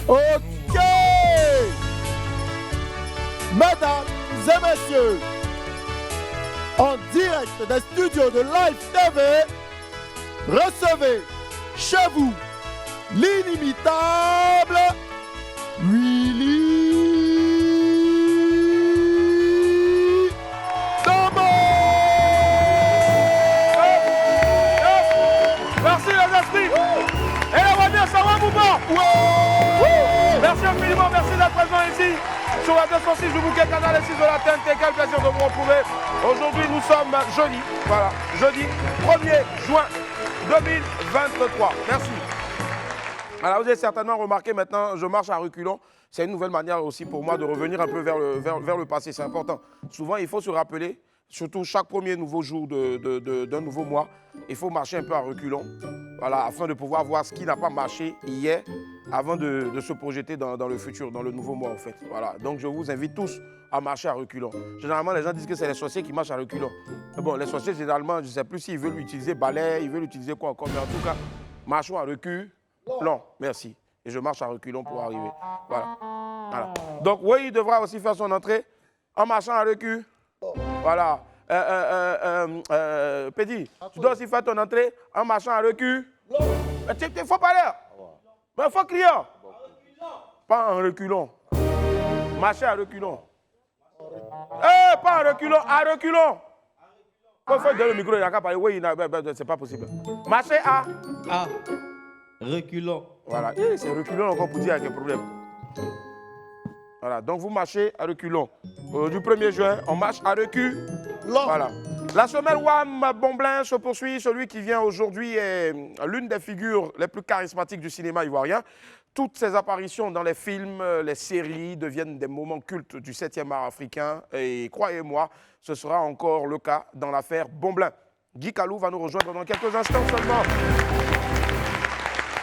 Ok. Mesdames et messieurs, en direct des studios de Live TV, recevez chez vous l'inimitable Willy Domo. Merci les esprits. Et la voiture, ça va ou pas? Merci infiniment, merci d'être présent ici sur la 206 du bouquet canal 6 de la TNT. Quel plaisir de vous retrouver. Aujourd'hui, nous sommes jeudi, voilà, jeudi 1er juin 2023. Merci. Alors, vous avez certainement remarqué maintenant, je marche à reculons. C'est une nouvelle manière aussi pour moi de revenir un peu vers le passé. C'est important. Souvent, il faut se rappeler, surtout chaque premier nouveau jour d'un nouveau mois, il faut marcher un peu à reculons. Voilà, afin de pouvoir voir ce qui n'a pas marché hier, avant de se projeter dans le futur, dans le nouveau mois en fait. Voilà, donc je vous invite tous à marcher à reculons. Généralement, les gens disent que c'est les sorciers qui marchent à reculons. Mais bon, les sorciers, généralement, je ne sais plus s'ils veulent utiliser balai, ils veulent utiliser quoi encore, mais en tout cas, marchons à reculons. Non, merci. Et je marche à reculons pour arriver. Voilà. Voilà. Donc, oui, il devra aussi faire son entrée en marchant à reculons. Voilà. Pédi, tu dois aussi faire ton entrée en marchant à reculons. Il faut parler. Mais il faut crier. Pas en reculons. Marcher à reculons. Pas en reculons, à reculons. Il faut donner le micro, il n'a qu'à parler. Oui, c'est pas possible. Marcher à reculons. Voilà, c'est reculons encore pour dire qu'il y a quel problème. Voilà, donc vous marchez à reculons. Du 1er juin, on marche à reculons. Voilà. La semaine Wam Bomblin se poursuit. Celui qui vient aujourd'hui est l'une des figures les plus charismatiques du cinéma ivoirien. Toutes ses apparitions dans les films, les séries deviennent des moments cultes du 7e art africain. Et croyez-moi, ce sera encore le cas dans l'affaire Bomblin. Guy Kalou va nous rejoindre dans quelques instants seulement.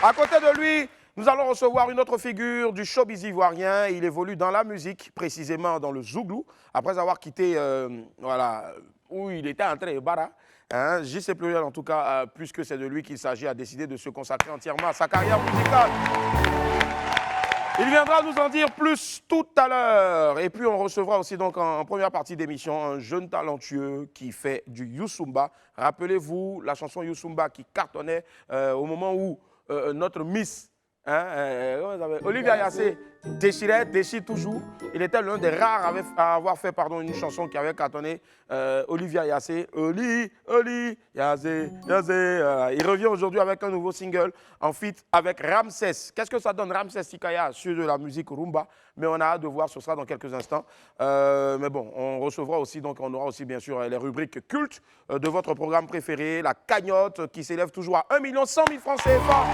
À côté de lui, nous allons recevoir une autre figure du showbiz ivoirien. Il évolue dans la musique, précisément dans le zouglou, après avoir quitté, voilà, où il était en train de bara. Hein, J.C. Pluriel, en tout cas, puisque c'est de lui qu'il s'agit, a décidé de se consacrer entièrement à sa carrière musicale. Il viendra nous en dire plus tout à l'heure. Et puis on recevra aussi donc en première partie d'émission un jeune talentueux qui fait du Youssumba. Rappelez-vous la chanson Youssumba qui cartonnait au moment où notre Miss, Olivia Yassé, déchire toujours. Il était l'un des rares à avoir fait une chanson qui avait cartonné, Olivia Yassé. Oli Yassé. Il revient aujourd'hui avec un nouveau single en feat avec Ramsès. Qu'est-ce que ça donne, Ramsès Tikaya, sur de la musique rumba? Mais on a hâte de voir, ce sera dans quelques instants. Mais bon, on recevra aussi, donc on aura aussi bien sûr les rubriques cultes de votre programme préféré, la cagnotte qui s'élève toujours à 1 100 000 francs CFA.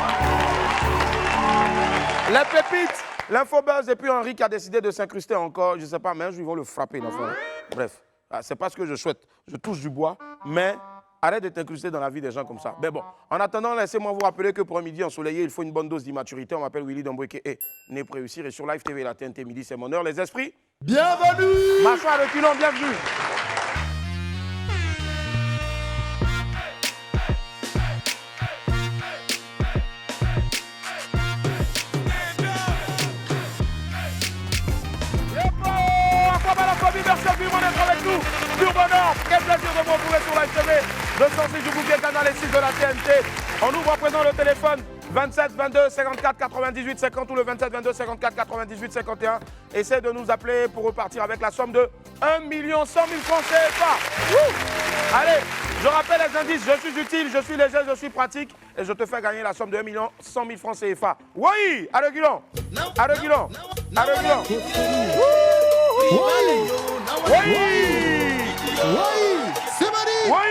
Les pépites, l'infobuzz et puis Henri qui a décidé de s'incruster encore, je ne sais pas, mais un jour ils vont le frapper l'enfant. Bref, c'est pas ce que je souhaite. Je touche du bois, mais arrête de t'incruster dans la vie des gens comme ça. Mais bon, en attendant, laissez-moi vous rappeler que pour un midi ensoleillé, il faut une bonne dose d'immaturité. On m'appelle Willy Domboueke et né pour réussir. Et sur Live TV, la TNT midi, c'est mon heure. Les esprits, bienvenue. marchons à reculons, bienvenue. Merci infiniment d'être avec nous. Pur bonheur, quel plaisir de vous retrouver sur Live TV, 206 du bouquet canal 6 de la TNT. On ouvre à présent le téléphone 27 22 54 98 50 ou le 27 22 54 98 51. Essayez de nous appeler pour repartir avec la somme de 1 100 000 francs CFA. Allez, je rappelle les indices, je suis utile, je suis léger, je suis pratique et je te fais gagner la somme de 1 100 000 francs CFA. Oui, à reculons, à reculons, à reculons. Oui. Oui. Oui. C'est Mani. Oui.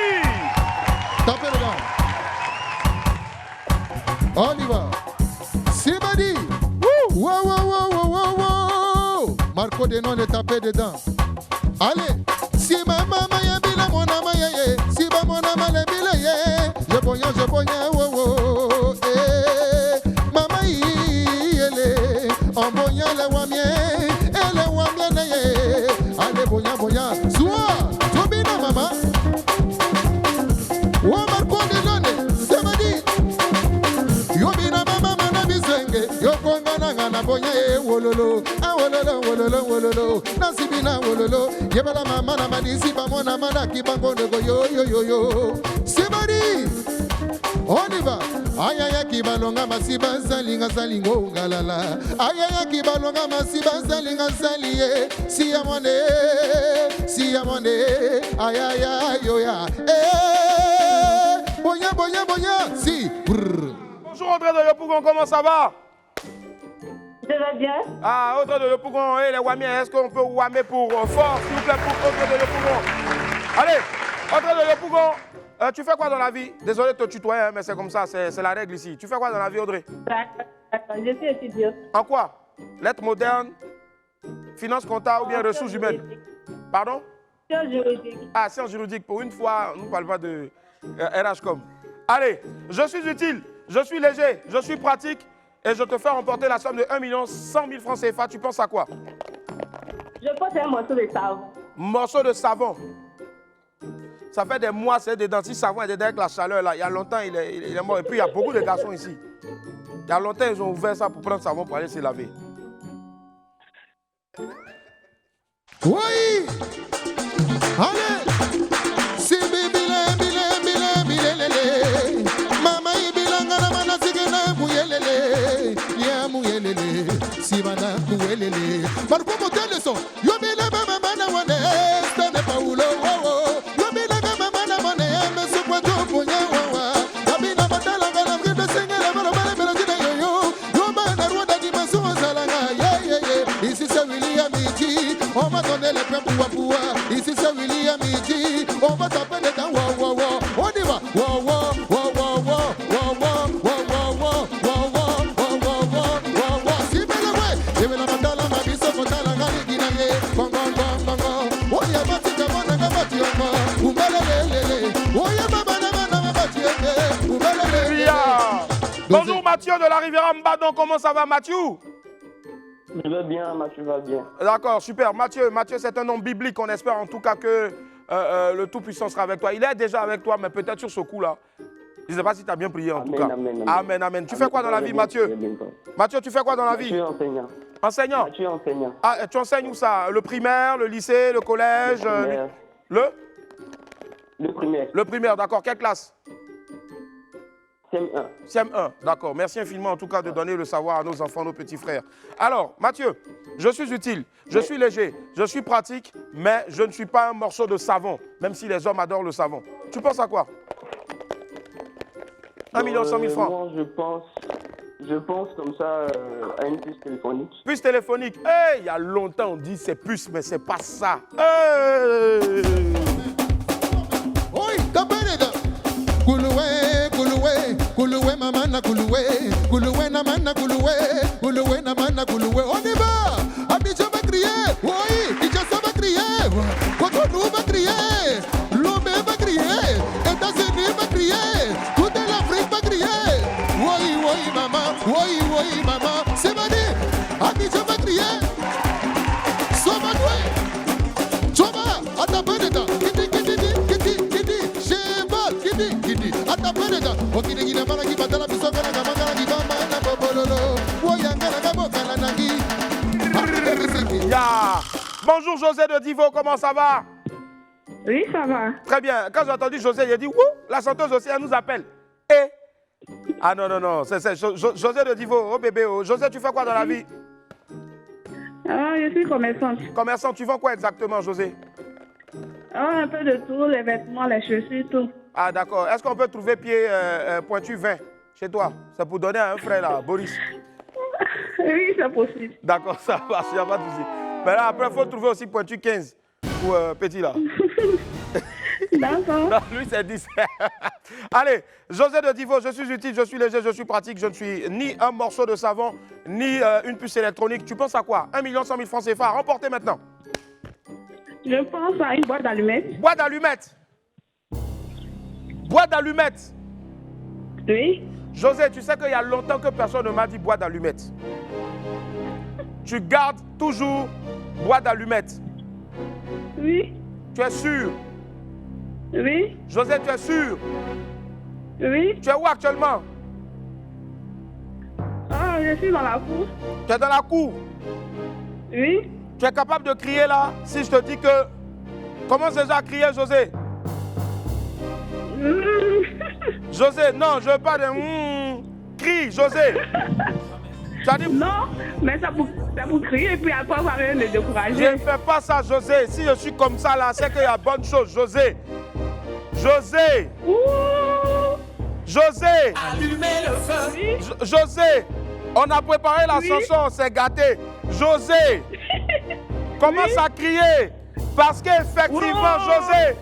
Tapez dedans. On y va. C'est Mani. Wow, wow, wow, wow, wow, wow. Marco Denon est tapé dedans. Allez. Si ma maman y'a bila mon ama yé. Si ma mon ama le bila yé. Je bonya, wow, wow. Eh. Maman yé. On bonya le wamien. Elle wamien yé. Allez bonya, bonya. Soua. Tobina maman. Wa Marco Denon. C'est Mani. Yo bina mama mana bisenge. Yo konga na ngana bonya e wololo. Ah wololo wololo wololo. Nasibina wololo. Yebala mama na manisi ba mona mana ki bango nego yo yo yo yo. Simari. On y va. Ayaya ki balonga masiba salinga salingo galala. Ayaya ki balonga masiba salinga salie. Si amone. Ayaya yo ya. Bonya bonya bonya. Si. Brr. Bonjour Audrey de Yopougon, comment ça va? Ça va bien? Ah, Audrey de Yopougon, et les Wamiens, est-ce qu'on peut Wamé pour fort, s'il vous plaît, pour Audrey de Yopougon? Allez, Audrey de Yopougon, tu fais quoi dans la vie? Désolé de te tutoyer, hein, mais c'est comme ça, c'est la règle ici. Tu fais quoi dans la vie, Audrey? Je suis étudiante. En quoi? Lettres modernes, finance comptable ou bien ressources humaines? Pardon? Sciences juridiques. Ah, sciences juridiques. Pour une fois, on ne parle pas de RHCOM. Allez, je suis utile, je suis léger, je suis pratique et je te fais remporter la somme de 1 100 000 francs CFA. Tu penses à quoi? Je pense à un morceau de savon. Morceau de savon. Ça fait des mois, c'est des dentistes savons et des avec la chaleur là. Il y a longtemps, il est mort. Et puis il y a beaucoup de garçons ici. Il y a longtemps, ils ont ouvert ça pour prendre savon pour aller se laver. Oui. Allez. Si bibile bile bile lele. Mama ibilanga na mana sigena muyelele. Ya muyelele. Si bana muyelele. Marco modele son. Yo bile mama mana wane. Stane paulo wo. Yo bile mama mana wane. Me so kwato punya wa. Abina batala ngana ngide sengela bala bala bala jina yo yo. Yo mana rwanda di maso zalanga. Yeah. Ici c'est William Iji. On va donner les pains pour pouvoir. Ici c'est William Iji. On va taper des dents. Wow. On y va. Wow. Si belle ouais. Je vais la batala ma biso motala ngali ginaye. Gong. Oh ya matika bona ngabati yoma. Umbelelele. Oh ya baba na ngabati yoma. Umbelelele. Bonjour Mathieu de la Riviera Mbadon, comment ça va Mathieu? Je vais bien, Mathieu va bien. D'accord, super. Mathieu, c'est un nom biblique. On espère en tout cas que le Tout-Puissant sera avec toi. Il est déjà avec toi, mais peut-être sur ce coup-là. Je ne sais pas si tu as bien prié en tout cas. Amen. Tu fais quoi dans la vie, Mathieu? Mathieu, tu fais quoi dans la vie? Je suis enseignant. Enseignant? Je suis enseignant. Ah, tu enseignes où ça? Le primaire, le lycée, le collège? Le primaire. Le primaire, d'accord. Quelle classe? CM1. CM1, d'accord. Merci infiniment en tout cas de donner le savoir à nos enfants, nos petits frères. Alors, Mathieu, je suis utile, je suis léger, je suis pratique, mais je ne suis pas un morceau de savon, même si les hommes adorent le savon. Tu penses à quoi? 1 100 000 francs. Moi, je pense comme ça à une puce téléphonique. Puce téléphonique. Hey, il y a longtemps, on dit c'est puce, mais c'est pas ça. Hey. Oui, kapeleda. Kuluwe mama na kuluwe na mana kuluwe na mana kuluwe. On y va. Abidjan va crier. Oui, Kinshasa va crier. Cotonou va crier. Lomé va crier. États-Unis va crier. Toute l'Afrique va crier. Oui mama. C'est mani. Abidjan va crier. Somadoué. Choma, atapeleda. Bonjour José de Divo, comment ça va? Oui, ça va. Très bien. Quand j'ai entendu José, j'ai dit, wouh, la chanteuse aussi, elle nous appelle. Ah non, c'est José de Divo, oh bébé. Oh. José, tu fais quoi dans la vie? Je suis commerçante. Commerçant, tu vends quoi exactement, José? Un peu de tout, les vêtements, les chaussures, tout. Ah d'accord. Est-ce qu'on peut trouver pied pointu 20 chez toi? C'est pour donner à un frère là, Boris. Oui, c'est possible. D'accord, ça va, il n'y a pas de souci. Mais là, après, il faut trouver aussi pointu 15 pour petit là. D'accord. Non, lui, c'est 10. Allez, José de Divo, je suis utile, je suis léger, je suis pratique, je ne suis ni un morceau de savon, ni une puce électronique. Tu penses à quoi? 1 100 000 francs CFA, remportez maintenant. Je pense à une boîte d'allumettes. Boîte d'allumettes. Boîte d'allumettes. Oui. José, tu sais qu'il y a longtemps que personne ne m'a dit boîte d'allumettes. Tu gardes toujours boîte d'allumettes. Oui. Tu es sûr? Oui. José, tu es sûr? Oui. Tu es où actuellement? je suis dans la cour. Tu es dans la cour? Oui. Tu es capable de crier là? Si je te dis que... Commence déjà à crier, José. José, non, je veux pas de... Crie, José. Tu as dit... Non, mais c'est pour crier et puis après on va rien me Je décourager. ne fais pas ça, José. Si je suis comme ça là, c'est qu'il y a bonne chose, José. José. Ouh. José. Allumez le feu. Oui. José. On a préparé la chanson, on s'est gâté. José. Commence à crier. Parce qu'effectivement, Wow. José.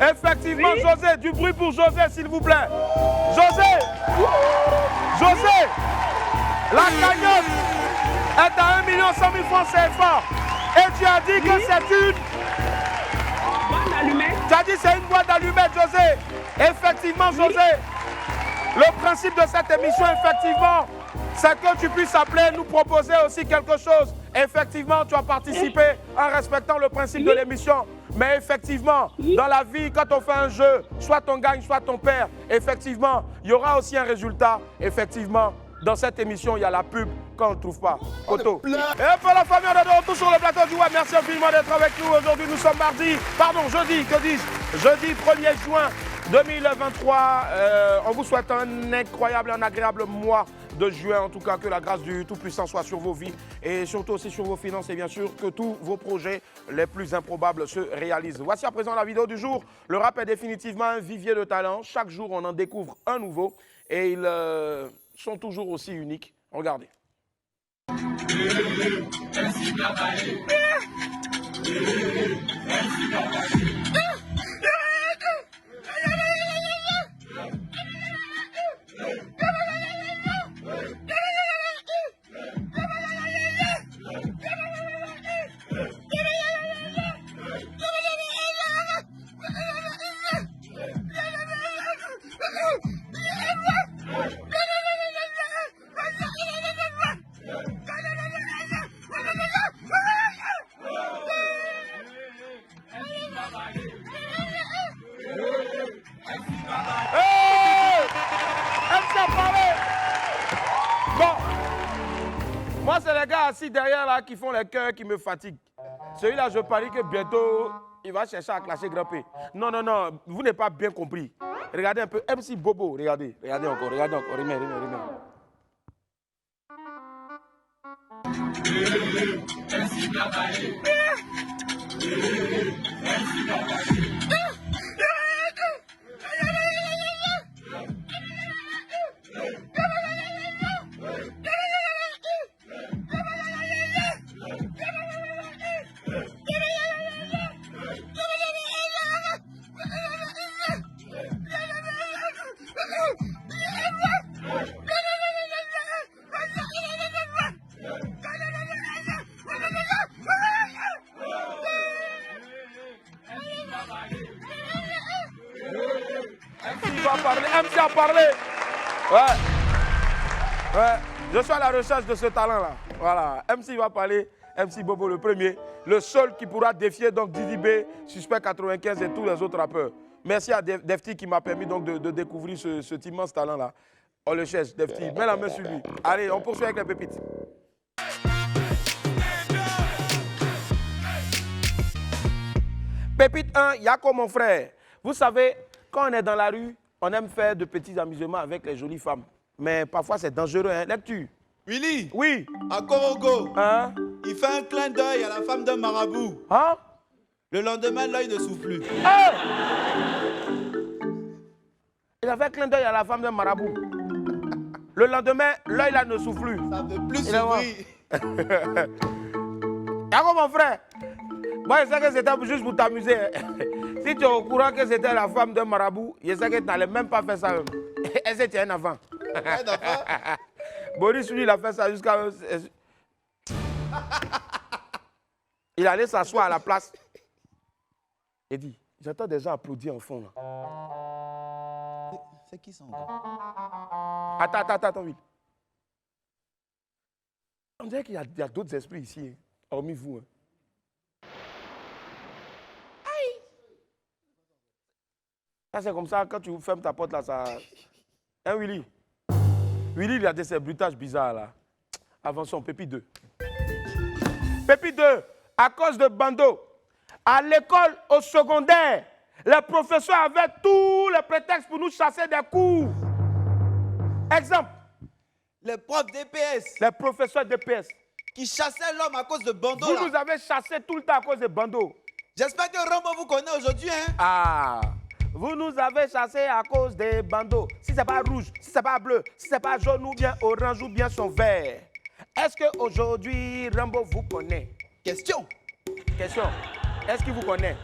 Effectivement, Oui. José. Du bruit pour José, s'il vous plaît. José. José. La cagnotte est à 1 100 000 francs CFA. Et tu as dit que Oui. c'est une... Bonne allumette. Tu as dit c'est une boîte d'allumettes, José. Effectivement, José. Le principe de cette émission, effectivement, c'est que tu puisses appeler, nous proposer aussi quelque chose. Effectivement, tu as participé en respectant le principe de l'émission. Mais effectivement, dans la vie, quand on fait un jeu, soit on gagne, soit on perd. Effectivement, il y aura aussi un résultat. Effectivement, dans cette émission, il y a la pub quand on ne trouve pas. Photo. Et pour la famille, on est de retour sur le plateau du web. Merci infiniment d'être avec nous. Aujourd'hui, nous sommes jeudi, que dis-je? Jeudi 1er juin 2023. On vous souhaite un incroyable, un agréable mois de juin. En tout cas, que la grâce du Tout-Puissant soit sur vos vies et surtout aussi sur vos finances. Et bien sûr, que tous vos projets les plus improbables se réalisent. Voici à présent la vidéo du jour. Le rap est définitivement un vivier de talent. Chaque jour, on en découvre un nouveau. Et ils sont toujours aussi uniques. Regardez. Moi, c'est les gars assis derrière là qui font les cœurs qui me fatiguent. Celui-là, je parie que bientôt, il va chercher à clasher Grand P. Non, non, non, vous n'avez pas bien compris. Regardez un peu. MC Bobo, regardez. Regardez encore, remets. MC a parlé. Ouais. Je suis à la recherche de ce talent-là. Voilà. MC va parler. MC Bobo le premier. Le seul qui pourra défier donc Didi B, Suspect 95 et tous les autres rappeurs. Merci à Defty qui m'a permis donc de découvrir cet immense talent-là. On le cherche, Defty. Mets la main sur lui. Allez, on poursuit avec les pépites. Pépite 1, Yako mon frère. Vous savez, quand on est dans la rue, on aime faire de petits amusements avec les jolies femmes. Mais parfois, c'est dangereux, hein. Lecture. Willy, Oui. à Korogo, Hein? il fait un clin d'œil à la femme d'un marabout. Hein? Le lendemain, l'œil ne souffle plus. Hey! Il a fait un clin d'œil à la femme d'un marabout. Le lendemain, l'œil là ne souffle plus. Ça ne veut plus Il est mort. s'ouvrir. Yako mon frère. Moi, je sais que c'était juste pour t'amuser. Si tu es au courant que c'était la femme d'un marabout, je sais que tu n'allais même pas faire ça. Est-ce que tu es un enfant? Un enfant? Boris, lui, il a fait ça jusqu'à... Il allait s'asseoir à la place. Il dit, j'entends des gens applaudir en fond. Là. C'est qui ça encore? Attends, Will. On dirait qu'il y a d'autres esprits ici, hein, hormis vous. Hein. Aïe! Ça, c'est comme ça, quand tu fermes ta porte, là, ça... Hein, Willy? Willy, il a des bruitages bizarres, là. Avançons, Pépite 2. Pépite 2, à cause de Bando, à l'école, au secondaire, les professeurs avaient tous les prétextes pour nous chasser des cours. Exemple, Les profs DPS les professeurs DPS. qui chassaient l'homme à cause de Bando. Vous là. nous avez chassés tout le temps à cause de Bando. J'espère que Rambo vous connaît aujourd'hui. Hein? Ah, vous nous avez chassés à cause des bandeaux. Si c'est pas rouge, si c'est pas bleu, si c'est pas jaune ou bien orange ou bien son vert. Est-ce qu'aujourd'hui, Rambo vous connaît? Question. Question, est-ce qu'il vous connaît?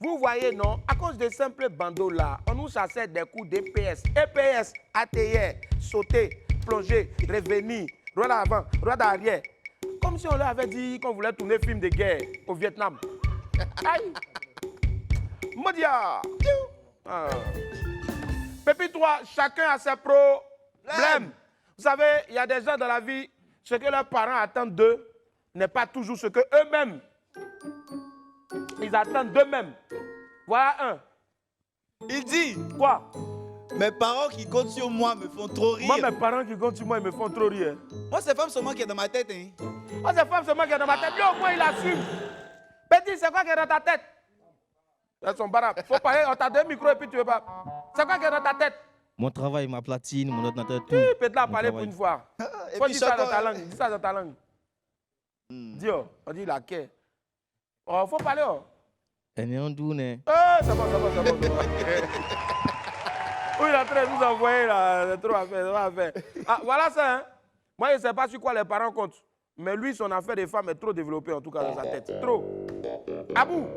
Vous voyez, non, à cause de simples bandeaux là, on nous chassait des coups d'EPS, EPS, ATR, sauter, plonger, revenir, droit d'avant, droit d'arrière. Comme si on leur avait dit qu'on voulait tourner film de guerre au Vietnam. Aïe! Modia! Ah. Pépite 3, chacun a ses problèmes. Vous savez, il y a des gens dans la vie, ce que leurs parents attendent d'eux n'est pas toujours ce que eux-mêmes ils attendent d'eux-mêmes. Voilà un. Il dit, Quoi? mes parents qui comptent sur moi me font trop rire. Moi, mes parents qui comptent sur moi, ils me font trop rire. Moi, c'est femme seulement qui est dans ma tête. Hein. Moi, c'est femme seulement qui est dans ma tête. Lui, au moins, il assume. Petit, c'est quoi qui est dans ta tête? C'est son barab. Faut parler, on t'a deux micros et puis tu veux pas. C'est quoi qui est dans ta tête? Mon travail, ma platine, mon ordinateur, tout. Peut-être là, Mon parler pour travail. une fois. Et Faut puis dire ça dans chacun- ta langue. Dis ça dans ta langue. Dis, oh, on dit la quai. Oh, faut parler, oh. Elle est en douce, C'est bon, c'est bon, c'est bon. C'est bon. Oui, il est en train de nous envoyer là, c'est trop à faire, c'est trop à faire. Ah, voilà ça, hein. Moi, je ne sais pas sur quoi les parents comptent. Mais lui, son affaire des femmes est trop développée, en tout cas, dans sa tête. Trop. Abou,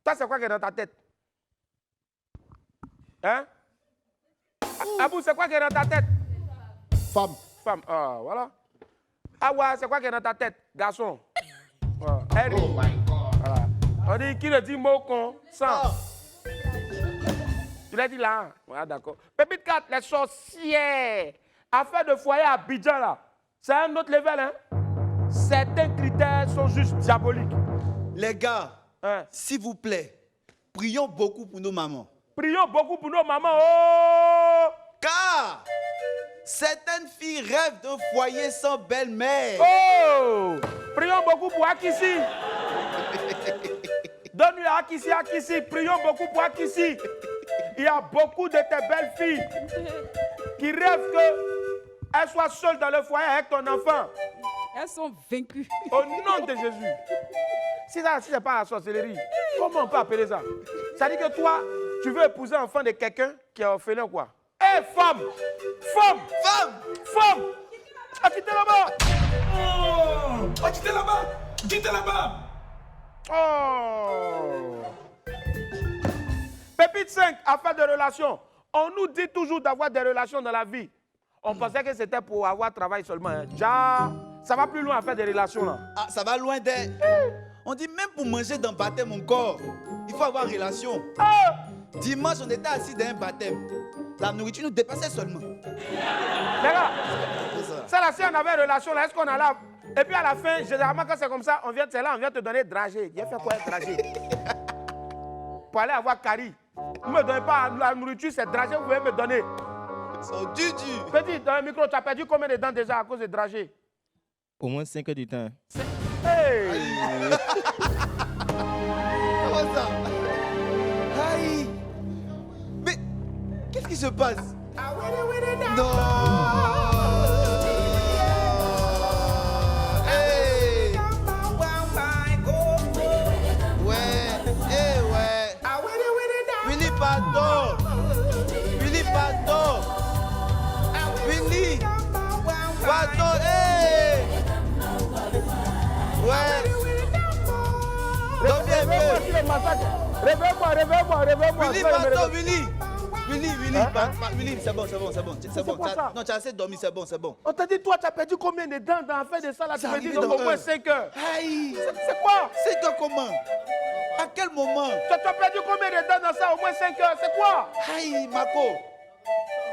toi, c'est quoi qui est dans ta tête? Hein? Abou, c'est quoi qui est dans ta tête? Femme. Femme, ah, voilà. Awa, c'est quoi qui est dans ta tête? Garçon. Voilà. Harry. Voilà. On dit, qui le dit mot con, sans. Tu l'as dit là, hein? Voilà, d'accord. Pépite 4, les sorcières. Affaire de foyer à Abidjan, là. C'est un autre level, hein? Certains critères sont juste diaboliques. Les gars, Hein? s'il vous plaît, prions beaucoup pour nos mamans. Prions beaucoup pour nos mamans. Oh! Car certaines filles rêvent d'un foyer sans belle-mère. Oh! Prions beaucoup pour Akissi. Donne-lui à Akissi, Akissi. Prions beaucoup pour Akissi. Il y a beaucoup de tes belles filles qui rêvent qu'elles soient seules dans le foyer avec ton enfant. Elles sont vaincues. Au nom de Jésus. Si ce n'est pas la sorcellerie, comment on peut appeler ça? Ça dit que toi, tu veux épouser l'enfant de quelqu'un qui est orphelin, quoi. Hé, femme! Femme! Femme! Femme! Ah, quittez là-bas! Oh, quittez là-bas! Quittez là-bas! Oh! Pépite 5, affaire de relations. On nous dit toujours d'avoir des relations dans la vie. On pensait que c'était pour avoir travail seulement. Hein. Déjà, ça va plus loin à faire des relations là. Ah, ça va loin d'être. On dit même pour manger dans baptême mon corps, il faut avoir relation. Ah! Dimanche, on était assis dans un baptême. La nourriture nous dépassait seulement. Les gars, C'est ça. ça là, si on avait relation là, est-ce qu'on a là? Et puis à la fin, généralement quand c'est comme ça, on vient te donner dragé. J'ai fait quoi dragé? Pour aller avoir Kari. Vous ne me donnez pas la nourriture, c'est dragé, vous pouvez me donner. Ils sont durs. Petit, dans le micro, tu as perdu combien de dents déjà à cause de dragé? Au moins 5 heures du temps. Hey! Comment ça? Aïe! Mais qu'est-ce qui se passe? Non! Hey! Ouais! Eh ouais! Willy, pardon! Willy, pardon! Willy! Pardon! Hey! Ouais! Donc, bien fait. Réveille-moi. Willy, pardon, Willy! Willy, Hein? Willy, c'est bon. quoi ça? Non, tu as assez dormi, c'est bon. On t'a dit, toi, tu as perdu combien de dents dans l'affaire de ça là? Tu C'est me dis arrivé donc dans au moins un. 5 heures. Aïe! C'est quoi? C'est que comment? À quel moment? Tu as perdu combien de dents dans ça? Au moins 5 heures. C'est quoi? Aïe, Marco!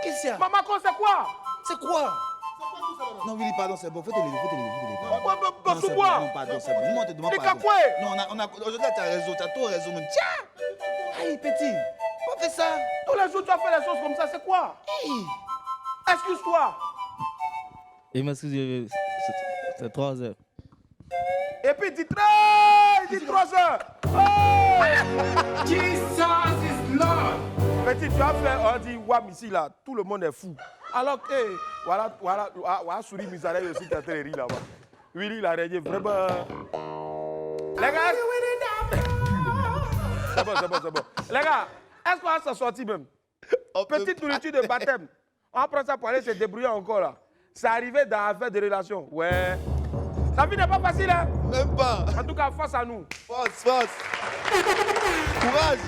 Qu'est-ce qu'il y a? Maman, c'est quoi? C'est quoi? Non, Willy, pardon, c'est bon. Faut te lever. Bon, Non, sous c'est quoi? bon, non, pardon, c'est bon. Moi, on te demande Les pardon. cacouets. Non, aujourd'hui, tu as raison, tu as trop raison même. Tiens! Aïe, petit, pas fait ça. Tous les jours, tu as fait les choses comme ça. C'est quoi? Aïe! Excuse-toi. Et m'excusez, c'est 3 heures. Et puis, dis 3 heures. Oh! Jesus is Lord. Petit, tu as fait, on dit, Wam ici, là, tout le monde est fou. Alors que, voilà, Souris Misareille aussi qui a très ri là-bas. Willy, il a régné vraiment. Les gars, c'est bon. Les gars, est-ce qu'on va s'en sortir même? Petite nourriture de baptême. On prend ça pour aller se débrouiller encore là. C'est arrivé dans l'affaire de relations. Ouais. La vie n'est pas facile, hein? Même pas. En tout cas, face à nous. Force. Courage.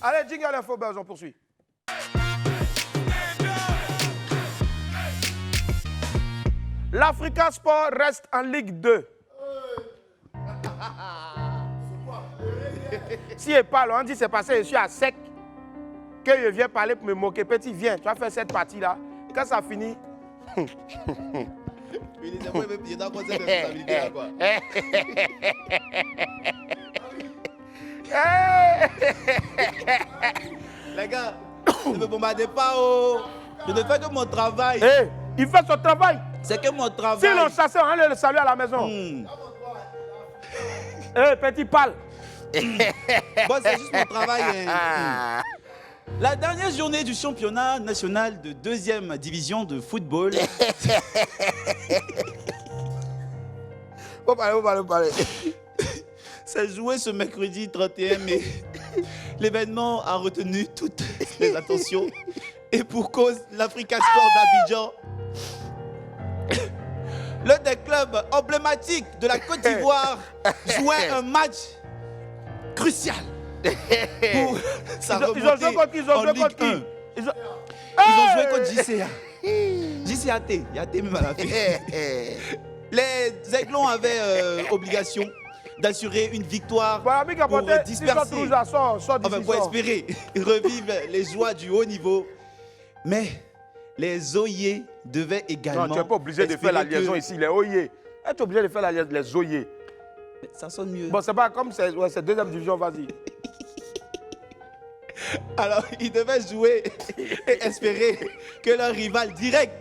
Allez, jingle l'info, buzz, on poursuit. L'Africa Sport reste en Ligue 2. Si il parle, on dit c'est passé, je suis à sec. Que je viens parler pour me moquer. Petit, viens, tu vas faire cette partie-là. Quand ça finit. Il est moi, il doit prendre cette responsabilité là, quoi. Les gars, ne me bombardez pas, oh. Je ne fais que mon travail. Hey, il fait son travail. C'est que mon travail. Si l'on chassait, on allait le saluer à la maison. Petit, parle. Bon, c'est juste mon travail. La dernière journée du championnat national de 2e division de football. Faut parler. s'est joué ce mercredi 31 mai. L'événement a retenu toutes les attentions. Et pour cause, l'Africa Sport d'Abidjan, l'un des clubs emblématiques de la Côte d'Ivoire, jouait un match crucial pour sa remontée en Ligue 1. Ils ont joué contre JCA. JCAT, Yaté même à la fin. Les Aiglons avaient obligation d'assurer une victoire pour disperser, pour espérer revivre les joies du haut niveau. Mais les Oyer devaient également. Non, tu n'es pas obligé de faire la liaison ici, les Oyer. Tu es obligé de faire les Oyer. Ça sonne mieux. Bon, c'est pas comme c'est deuxième division, vas-y. Alors, ils devaient jouer et espérer que leur rival direct,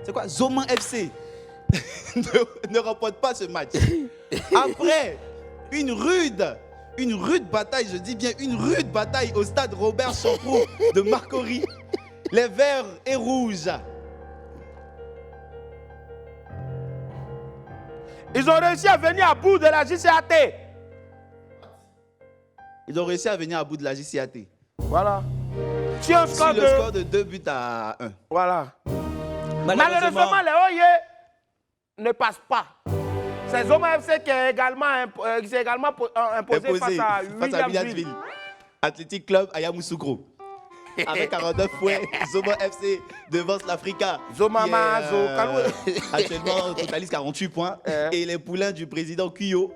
c'est quoi, Zoman FC, ne remporte pas ce match. Après une rude bataille, je dis bien une rude bataille au stade Robert Champroux de Marcory, les Verts et Rouges. Ils ont réussi à venir à bout de la JCAT. Ils ont réussi à venir à bout de la JCAT. Voilà. Sur le score de 2 buts à 1. Voilà. Malheureusement, les Oyer ne passent pas. C'est Zoma FC qui est également imposé face à Williamsville. Athletic Club à Yamoussoukro. Avec 49 points, Zoma FC devance l'Africa. Zoma Mazo, actuellement totalise 48 points. Et les poulains du président Kuyo.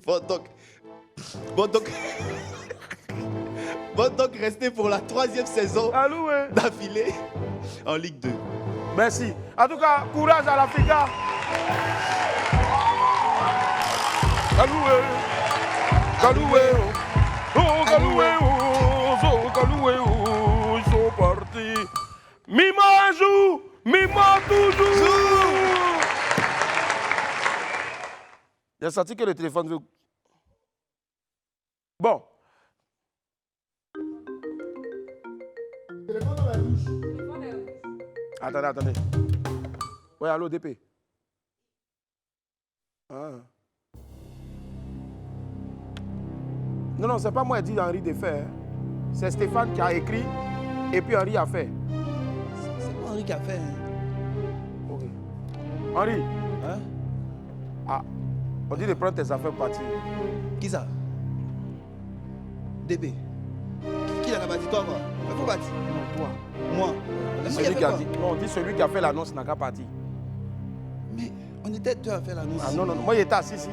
Bon donc rester pour la 3e saison d'affilée en Ligue 2. Merci. En tout cas, courage à l'Africa. Galoué, ils sont partis. Mimo un jour, Mimo toujours. J'ai senti que le téléphone veut... Bon. Attendez. Oui, allô, DP. Non, c'est pas moi qui ai dit Henri de faire. C'est Stéphane qui a écrit et puis Henri a fait. C'est pas Henri qui a fait. Ok. Henri. On dit de prendre tes affaires pour partir. Qui ça? DB. Qui l'a pas dit, toi, quoi? Il faut partir. Non, toi. Moi. On dit celui qui a fait l'annonce n'a qu'à partir. Mais on était deux à faire l'annonce. Non. Moi, il était assis ici.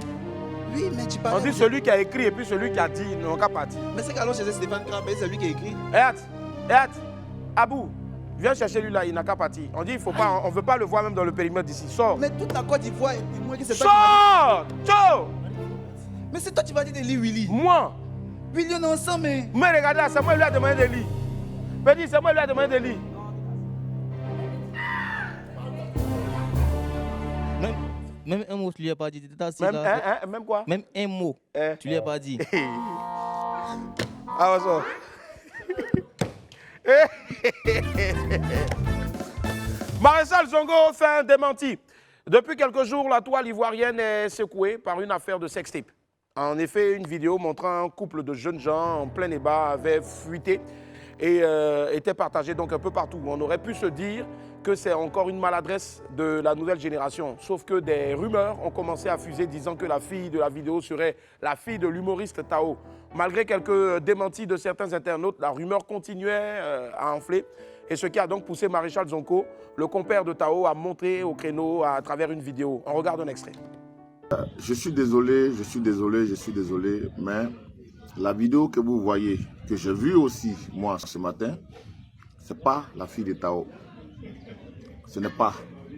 Oui, mais tu parles. On dit celui qui a écrit et puis celui qui a dit n'a qu'à partir. Mais c'est qu'allons chez Stéphane Krabbe, c'est lui qui a écrit. Abou, viens chercher lui là, il n'a qu'à partir. On dit il faut pas, on veut pas le voir même dans le périmètre d'ici. Sors. Mais toute la Côte d'Ivoire et puis moi qui sais pas. Sors! Ciao! Mais c'est toi qui vas dire de lire Willy. Moi? Willy, on est ensemble, mais. Mais regardez, c'est moi qui lui a demandé de lire. Petit, c'est moi qui lui a demandé de lire. Même un mot, tu lui as pas dit. Même quoi? Même un mot, tu lui as pas dit. Ah, ça. Maréchal Zongo fait un démenti. Depuis quelques jours, la toile ivoirienne est secouée par une affaire de sextape. En effet, une vidéo montrant un couple de jeunes gens en plein débat avait fuité et était partagée donc un peu partout. On aurait pu se dire que c'est encore une maladresse de la nouvelle génération. Sauf que des rumeurs ont commencé à fuser disant que la fille de la vidéo serait la fille de l'humoriste Tao. Malgré quelques démentis de certains internautes, la rumeur continuait à enfler. Et ce qui a donc poussé Maréchal Zongo, le compère de Tao, à monter au créneau à travers une vidéo. On regarde un extrait. Je suis désolé, mais la vidéo que vous voyez, que j'ai vue aussi, moi, ce matin, ce n'est pas la fille de Tao. Ce n'est pas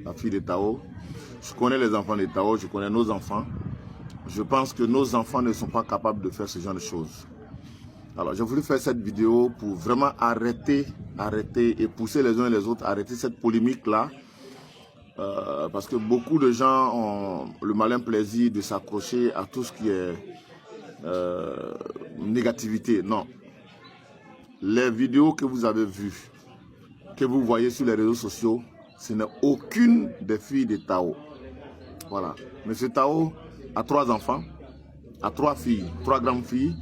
la fille de Tao. Je connais les enfants de Tao, je connais nos enfants. Je pense que nos enfants ne sont pas capables de faire ce genre de choses. Alors, j'ai voulu faire cette vidéo pour vraiment arrêter et pousser les uns et les autres à arrêter cette polémique-là. Parce que beaucoup de gens ont le malin plaisir de s'accrocher à tout ce qui est négativité. Non. Les vidéos que vous avez vues, que vous voyez sur les réseaux sociaux, ce n'est aucune des filles de Tao. Voilà. Monsieur Tao a 3 enfants, a 3 filles, 3 grandes filles,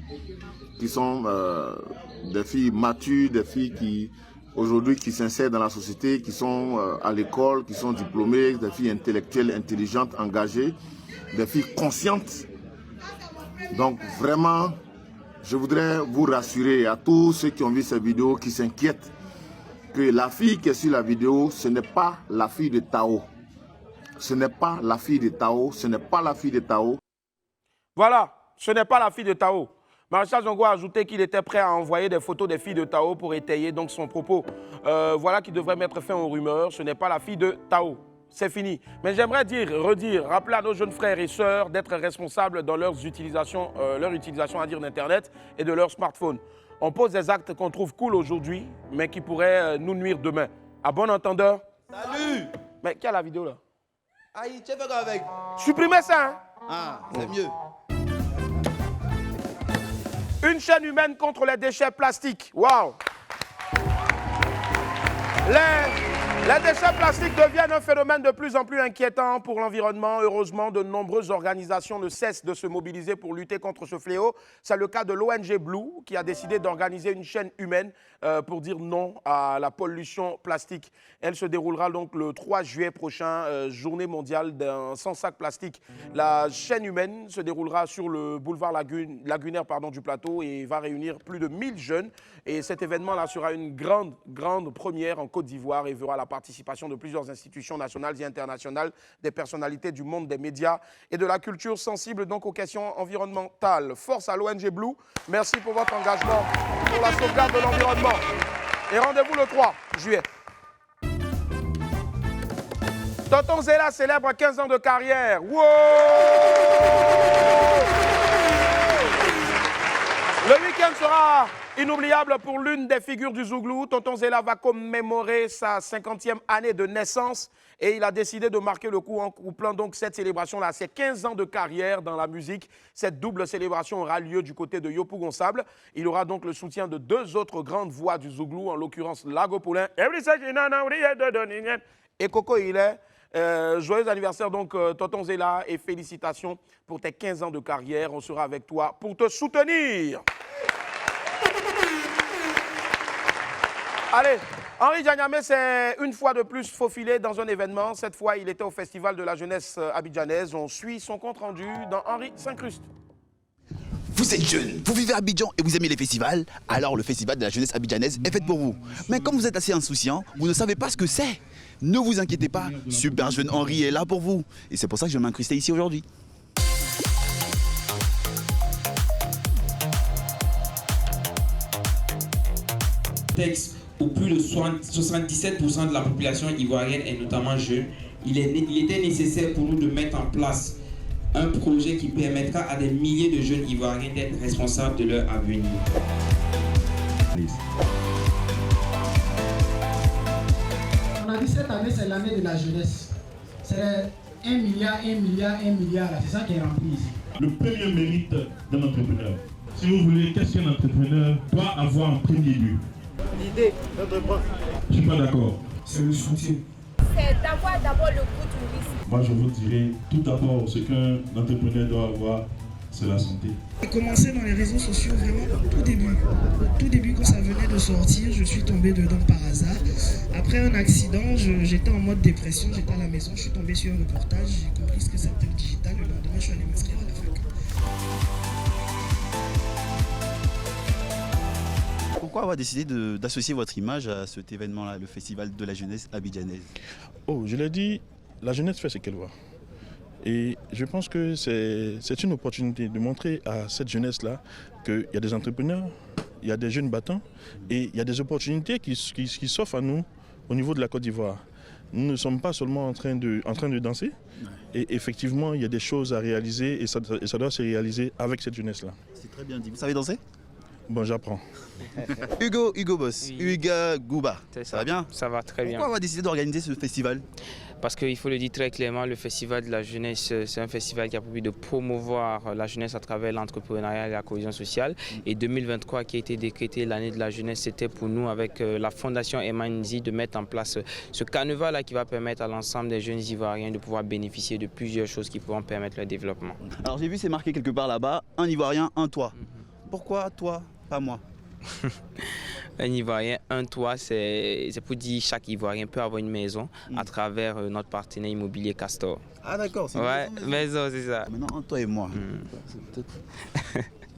qui sont des filles matures, des filles qui aujourd'hui qui s'insèrent dans la société, qui sont à l'école, qui sont diplômées, des filles intellectuelles, intelligentes, engagées, des filles conscientes. Donc vraiment, je voudrais vous rassurer à tous ceux qui ont vu cette vidéo, qui s'inquiètent, que la fille qui est sur la vidéo, ce n'est pas la fille de Tao. Ce n'est pas la fille de Tao, ce n'est pas la fille de Tao. Voilà, ce n'est pas la fille de Tao. Maréchal Zongo a ajouté qu'il était prêt à envoyer des photos des filles de Tao pour étayer donc son propos. Voilà qui devrait mettre fin aux rumeurs. Ce n'est pas la fille de Tao. C'est fini. Mais j'aimerais redire, rappeler à nos jeunes frères et sœurs d'être responsables dans leur utilisation d'Internet et de leur smartphone. On pose des actes qu'on trouve cool aujourd'hui, mais qui pourraient nous nuire demain. À bon entendeur. Salut! Mais qui a la vidéo là? Aïe, tu fais quoi avec? Supprimez ça, hein? Ah, c'est mieux. Une chaîne humaine contre les déchets plastiques. Waouh! Les déchets plastiques deviennent un phénomène de plus en plus inquiétant pour l'environnement. Heureusement, de nombreuses organisations ne cessent de se mobiliser pour lutter contre ce fléau. C'est le cas de l'ONG Blue qui a décidé d'organiser une chaîne humaine pour dire non à la pollution plastique. Elle se déroulera donc le 3 juillet prochain, journée mondiale sans sac plastique. La chaîne humaine se déroulera sur le boulevard lagunaire du plateau et va réunir plus de 1000 jeunes. Et cet événement-là sera une grande première en Côte d'Ivoire et verra la participation de plusieurs institutions nationales et internationales, des personnalités du monde des médias et de la culture sensibles donc aux questions environnementales. Force à l'ONG Blue. Merci pour votre engagement pour la sauvegarde de l'environnement. Et rendez-vous le 3 juillet. Tonton Zéla célèbre 15 ans de carrière. Wow! Le week-end sera inoubliable pour l'une des figures du Zouglou. Tonton Zéla va commémorer sa 50e année de naissance et il a décidé de marquer le coup en couplant donc cette célébration-là. C'est 15 ans de carrière dans la musique. Cette double célébration aura lieu du côté de Yopou Gonçable. Il aura donc le soutien de 2 autres grandes voix du Zouglou, en l'occurrence Lago Poulain et Coco Hilet. Joyeux anniversaire donc Tonton Zéla et félicitations pour tes 15 ans de carrière. On sera avec toi pour te soutenir. Allez, Henri Dianyamé s'est une fois de plus faufilé dans un événement. Cette fois, il était au Festival de la jeunesse abidjanaise. On suit son compte-rendu dans Henri s'incruste. Vous êtes jeune, vous vivez à Abidjan et vous aimez les festivals, alors le Festival de la jeunesse abidjanaise est fait pour vous. Mais comme vous êtes assez insouciant, vous ne savez pas ce que c'est. Ne vous inquiétez pas, Super Jeune Henri est là pour vous. Et c'est pour ça que je vais m'incruster ici aujourd'hui. Texte où plus de 77% de la population ivoirienne est notamment jeune, il était nécessaire pour nous de mettre en place un projet qui permettra à des milliers de jeunes Ivoiriens d'être responsables de leur avenir. On a dit cette année, c'est l'année de la jeunesse. C'est 1 milliard, 1 milliard, 1 milliard, c'est ça qui est rempli ici. Le premier mérite d'un entrepreneur. Si vous voulez, qu'est-ce qu'un entrepreneur doit avoir en premier lieu? L'idée d'entreprendre. Je ne suis pas d'accord. C'est le soutien. C'est d'avoir d'abord le goût du risque. Moi, je vous dirais tout d'abord, ce qu'un entrepreneur doit avoir, c'est la santé. J'ai commencé dans les réseaux sociaux vraiment au tout début. Au tout début, quand ça venait de sortir, je suis tombé dedans par hasard. Après un accident, j'étais en mode dépression, j'étais à la maison, je suis tombé sur un reportage, j'ai compris ce que c'était le digital. Le lendemain, je suis allé m'inscrire à la fac. Pourquoi avoir décidé d'associer votre image à cet événement-là, le Festival de la jeunesse abidjanaise? Oh, je l'ai dit, la jeunesse fait ce qu'elle voit. Et je pense que c'est une opportunité de montrer à cette jeunesse-là qu'il y a des entrepreneurs, il y a des jeunes battants et il y a des opportunités qui s'offrent à nous au niveau de la Côte d'Ivoire. Nous ne sommes pas seulement en train de danser. Et effectivement, il y a des choses à réaliser et ça doit se réaliser avec cette jeunesse-là. C'est très bien dit. Vous savez danser? Bon, j'apprends. Hugo Boss, oui. Hugo Gouba, ça va bien? Ça va très bien. Pourquoi avoir décidé d'organiser ce festival? Parce qu'il faut le dire très clairement, le Festival de la jeunesse, c'est un festival qui a pour but de promouvoir la jeunesse à travers l'entrepreneuriat et la cohésion sociale. Et 2023 qui a été décrété l'année de la jeunesse, c'était pour nous avec la Fondation Herman N'Dzi de mettre en place ce carnaval-là qui va permettre à l'ensemble des jeunes Ivoiriens de pouvoir bénéficier de plusieurs choses qui pourront permettre leur développement. Alors j'ai vu c'est marqué quelque part là-bas, un Ivoirien, un toit. Pourquoi toi, pas moi? Un Ivoirien, un toit, c'est pour dire que chaque Ivoirien peut avoir une maison à travers notre partenaire immobilier Castor. Ah d'accord, c'est une maison, c'est ça. Maintenant, toi et moi.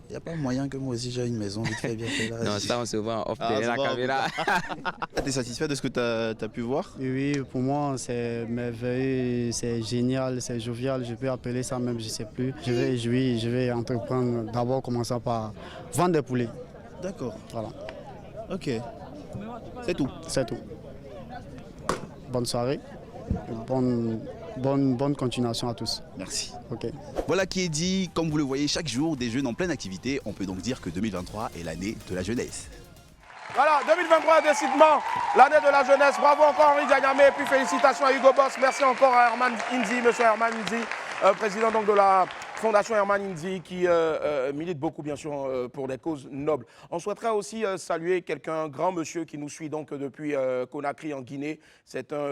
Il n'y a pas moyen que moi aussi j'ai une maison vite fait, bien fait là. Non, ça on se voit off derrière la caméra. Tu es satisfait de ce que tu as pu voir? Oui, pour moi c'est merveilleux, c'est génial, c'est jovial, je peux appeler ça même, je ne sais plus. Je vais entreprendre, d'abord commencer par vendre des poulets. D'accord. Voilà. Ok. C'est tout? C'est tout. Bonne soirée, bonne continuation à tous. Merci. Ok. Voilà qui est dit, comme vous le voyez, chaque jour des jeunes en pleine activité. On peut donc dire que 2023 est l'année de la jeunesse. Voilà, 2023 décidément l'année de la jeunesse. Bravo encore Henri Dianyame et puis félicitations à Hugo Boss. Merci encore à Herman N'Dzi, monsieur Herman N'Dzi, président donc de la Fondation Herman N'Dzi qui milite beaucoup bien sûr pour des causes nobles. On souhaiterait aussi saluer un grand monsieur qui nous suit donc depuis Conakry en Guinée. C'est un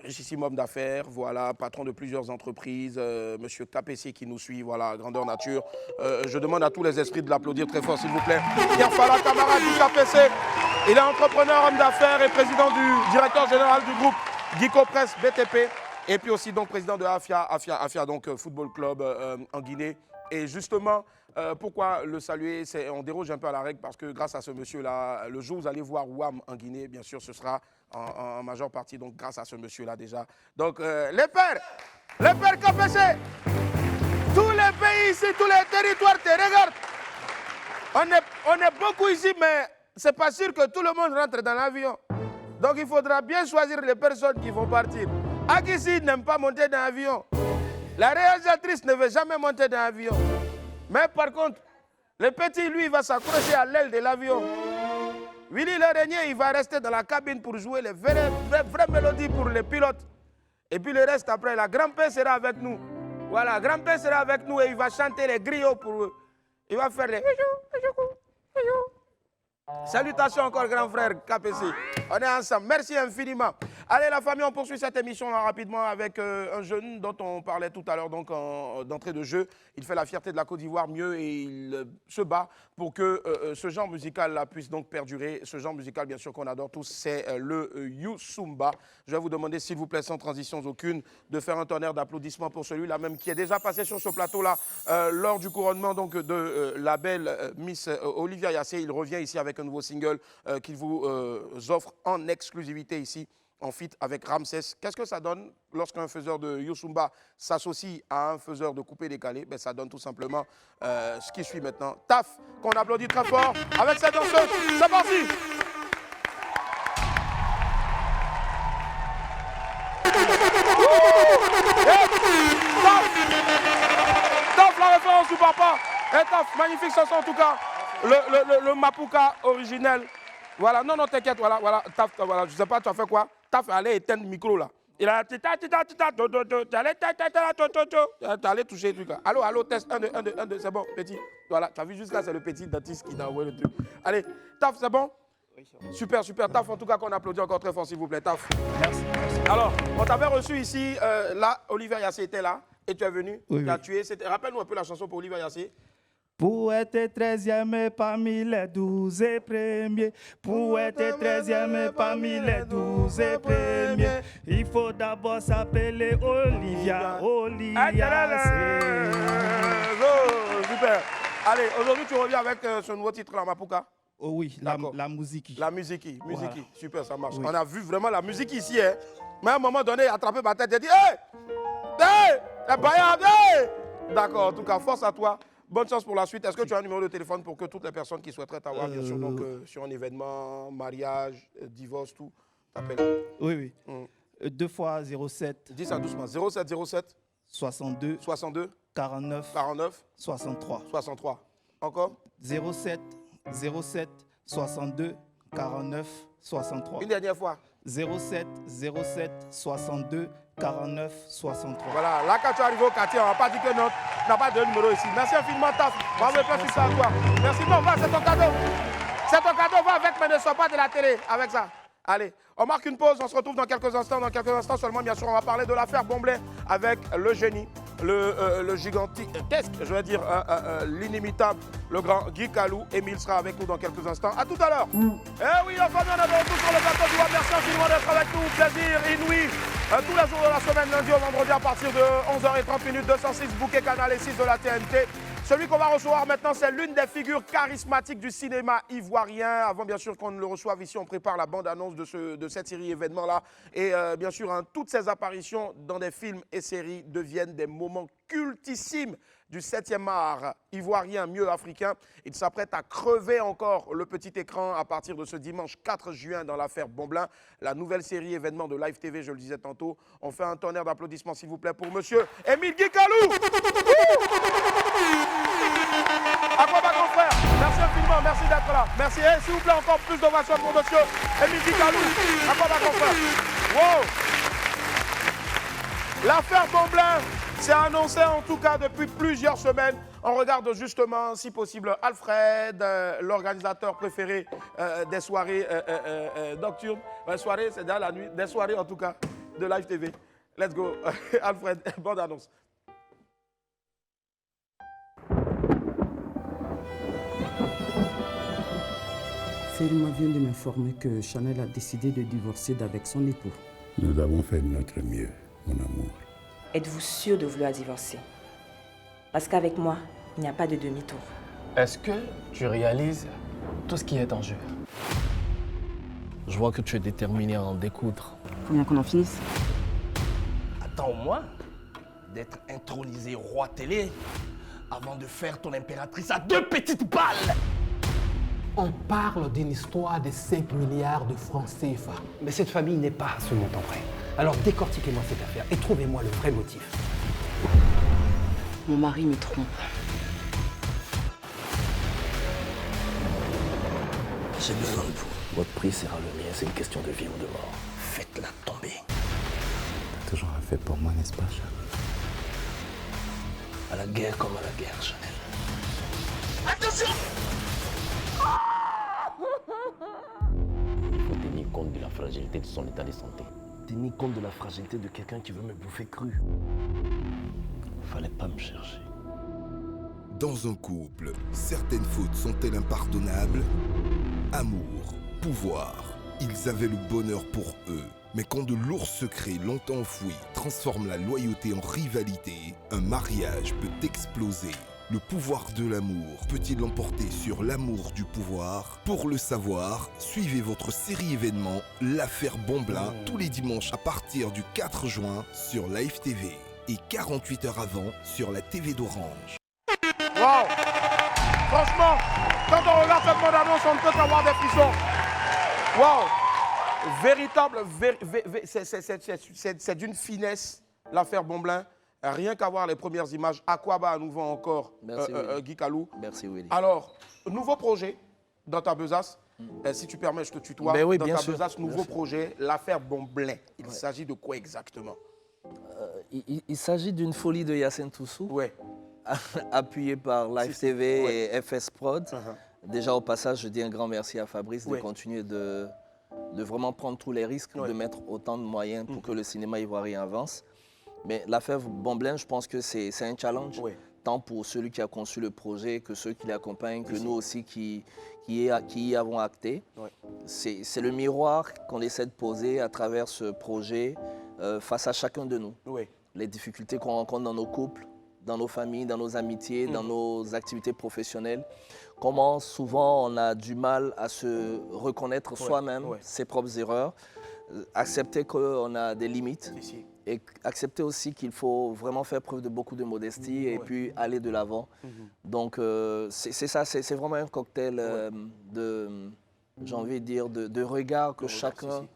richissime homme d'affaires, voilà, patron de plusieurs entreprises, monsieur Kapessi qui nous suit, voilà, grandeur nature. Je demande à tous les esprits de l'applaudir très fort s'il vous plaît. Pierre Fala, camarade du Kapessi, il est entrepreneur, homme d'affaires et président du directeur général du groupe Guico Press BTP. Et puis aussi donc président de Afia donc football club en Guinée. Et justement, pourquoi le saluer? On déroge un peu à la règle parce que grâce à ce monsieur-là, le jour où vous allez voir WAM en Guinée, bien sûr, ce sera en majeure partie donc grâce à ce monsieur-là déjà. Donc les pères Kapessi, tous les pays ici, tous les territoires te regardent. On est beaucoup ici, mais c'est pas sûr que tout le monde rentre dans l'avion. Donc il faudra bien choisir les personnes qui vont partir. Akissi n'aime pas monter dans l'avion. La réalisatrice ne veut jamais monter dans l'avion. Mais par contre, le petit, lui, il va s'accrocher à l'aile de l'avion. Willy le Régnier, il va rester dans la cabine pour jouer les vraies mélodies pour les pilotes. Et puis le reste, après, la grand-père sera avec nous. Voilà, grand-père sera avec nous et il va chanter les griots pour eux. Il va faire les... Salutations encore, grand frère Kapessi. On est ensemble. Merci infiniment. Allez, la famille, on poursuit cette émission là, rapidement avec un jeune dont on parlait tout à l'heure donc d'entrée de jeu. Il fait la fierté de la Côte d'Ivoire mieux et il se bat pour que ce genre musical-là puisse donc perdurer. Ce genre musical, bien sûr, qu'on adore tous, c'est le Youssoumba. Je vais vous demander, s'il vous plaît, sans transition aucune, de faire un tonnerre d'applaudissements pour celui-là même qui est déjà passé sur ce plateau-là lors du couronnement donc, de la belle Miss Olivia Yassé. Il revient ici avec un nouveau single qu'il vous offre en exclusivité ici, en feat avec Ramsès. Qu'est-ce que ça donne lorsqu'un faiseur de Youssoumba s'associe à un faiseur de coupé-décalé? Ben, ça donne tout simplement ce qui suit maintenant. Taf, qu'on applaudit très fort avec cette danseuse. C'est parti! Taf, la référence du papa. Et Taf, magnifique chanson en tout cas. Le Mapuka originel. Voilà, non, t'inquiète, voilà, Taf, voilà, je sais pas, tu as fait quoi? Taf, allez éteindre le micro là. Il a... T'allais toucher le truc là. Allô, allô, test, 1, 2, 1, 2, 1, 2, c'est bon, petit. Voilà, t'as vu jusqu'à c'est le petit dentiste qui t'a envoyé le truc. Allez, Taf, c'est bon? Super, super. Taf, en tout cas, qu'on applaudit encore très fort, s'il vous plaît. Taf. Merci. Alors, on t'avait reçu ici, là, Olivier Yassé était là, et tu es venu, tu as tué. Rappelle-nous un peu la chanson pour Olivier Yassé. Poète 13e parmi les 12 premiers. Poète 13e parmi les 12 premiers. Il faut d'abord s'appeler Olivia. Super. Allez, aujourd'hui, tu reviens avec ce nouveau titre, là, Mapuka. Oh oui, la musique. La musique. Voilà. Super, ça marche. Oui. On a vu vraiment la musique ici. Hein. Mais à un moment donné, attrapé ma tête, j'ai dit hey! Hey! Hey! D'accord, en tout cas, force à toi. Bonne chance pour la suite. Est-ce que tu as un numéro de téléphone pour que toutes les personnes qui souhaiteraient t'avoir, bien sûr, donc, sur un événement, mariage, divorce, tout, t'appellent? Oui. 2 fois 07. Dis ça doucement. 0707 62 49 63. Encore? 07 62 49 63. Une dernière fois. 07 62 49 63. Voilà, là quand tu es arrivé au quartier, on n'a pas dit que non, on n'a pas de numéro ici. Merci infiniment, Taf. Bravo, merci ça à toi. Merci, non, va, c'est ton cadeau. C'est ton cadeau, va avec, mais ne sois pas de la télé avec ça. Allez, on marque une pause, on se retrouve dans quelques instants. Dans quelques instants seulement, bien sûr, on va parler de l'affaire Bomblin avec le génie, le gigantesque, je vais dire, l'inimitable, le grand Guy Calou. Émile sera avec nous dans quelques instants. À tout à l'heure. Eh oui, enfin, on est de retour sur le plateau du Web. Merci infiniment d'être avec nous. Plaisir inouï. Tous les jours de la semaine, lundi au vendredi à partir de 11h30, 206 bouquets canal et 6 de la TNT. Celui qu'on va recevoir maintenant, c'est l'une des figures charismatiques du cinéma ivoirien. Avant, bien sûr, qu'on ne le reçoive ici, on prépare la bande-annonce de cette série événement-là. Et bien sûr, hein, toutes ces apparitions dans des films et séries deviennent des moments cultissimes du 7e art ivoirien, mieux africain. Il s'apprête à crever encore le petit écran à partir de ce dimanche 4 juin dans l'affaire Bomblin. La nouvelle série événement de Live TV, je le disais tantôt. On fait un tonnerre d'applaudissements, s'il vous plaît, pour monsieur Émile Guy Calou. À quoi, mon frère? Merci infiniment, merci d'être là. Merci. Et s'il vous plaît, encore plus d'ovations pour monsieur Émile Guy Calou. À quoi, mon frère? Wow! L'affaire Bomblin s'est annoncée en tout cas depuis plusieurs semaines. On regarde justement, si possible, Alfred, l'organisateur préféré des soirées nocturnes. Soirées, c'est dans la nuit. Des soirées en tout cas de Live TV. Let's go. Alfred, bonne annonce. Ferima vient de m'informer que Chanel a décidé de divorcer d'avec son époux. Nous avons fait de notre mieux, mon amour. Êtes-vous sûr de vouloir divorcer? Parce qu'avec moi, il n'y a pas de demi-tour. Est-ce que tu réalises tout ce qui est en jeu? Je vois que tu es déterminé à en découdre. Faut bien qu'on en finisse. Attends au moins d'être intronisé roi télé avant de faire ton impératrice à 2 petites balles. On parle d'une histoire de 5 milliards de francs CFA. Mais cette famille n'est pas à ce montant près. Alors décortiquez-moi cette affaire et trouvez-moi le vrai motif. Mon mari me trompe. J'ai besoin de vous. Votre prix sera le mien, c'est une question de vie ou de mort. Faites-la tomber. T'as toujours fait pour moi, n'est-ce pas, Chanel? À la guerre comme à la guerre, Chanel. Attention! Il faut tenir compte de la fragilité de son état de santé. Tenir compte de la fragilité de quelqu'un qui veut me bouffer cru. Fallait pas me chercher. Dans un couple, certaines fautes sont-elles impardonnables? Amour, pouvoir, ils avaient le bonheur pour eux. Mais quand de lourds secrets longtemps enfouis transforment la loyauté en rivalité, un mariage peut exploser. Le pouvoir de l'amour peut-il l'emporter sur l'amour du pouvoir? Pour le savoir, suivez votre série événement L'affaire Bomblin tous les dimanches à partir du 4 juin sur Live TV et 48 heures avant sur la TV d'Orange. Wow! Franchement, quand on regarde cette bande-annonce, on ne peut qu'avoir des frissons. Wow! Véritable, c'est d'une finesse, l'affaire Bomblin. Rien qu'à voir les premières images, Aquaba à nouveau encore, Merci, Guy Calou. Merci Willy. Alors, nouveau projet dans ta besace. Si tu permets, je te tutoie. Ben oui, dans bien ta sûr. besace, nouveau projet, l'affaire Bomblin. Il s'agit de quoi exactement? Il s'agit d'une folie de Yacine Toussou, appuyée par Live Si, TV et FS Prod. Déjà au passage, je dis un grand merci à Fabrice de continuer de vraiment prendre tous les risques, de mettre autant de moyens pour que le cinéma ivoirien avance. Mais l'affaire Bomblin, je pense que c'est un challenge, tant pour celui qui a conçu le projet que ceux qui l'accompagnent, que nous aussi qui y avons acté. C'est le miroir qu'on essaie de poser à travers ce projet face à chacun de nous. Les difficultés qu'on rencontre dans nos couples, dans nos familles, dans nos amitiés, dans nos activités professionnelles. Comment souvent on a du mal à se reconnaître soi-même, ses propres erreurs, accepter qu'on a des limites et accepter aussi qu'il faut vraiment faire preuve de beaucoup de modestie et puis aller de l'avant. Donc c'est ça, c'est vraiment un cocktail de, j'ai envie de dire, de regard que chacun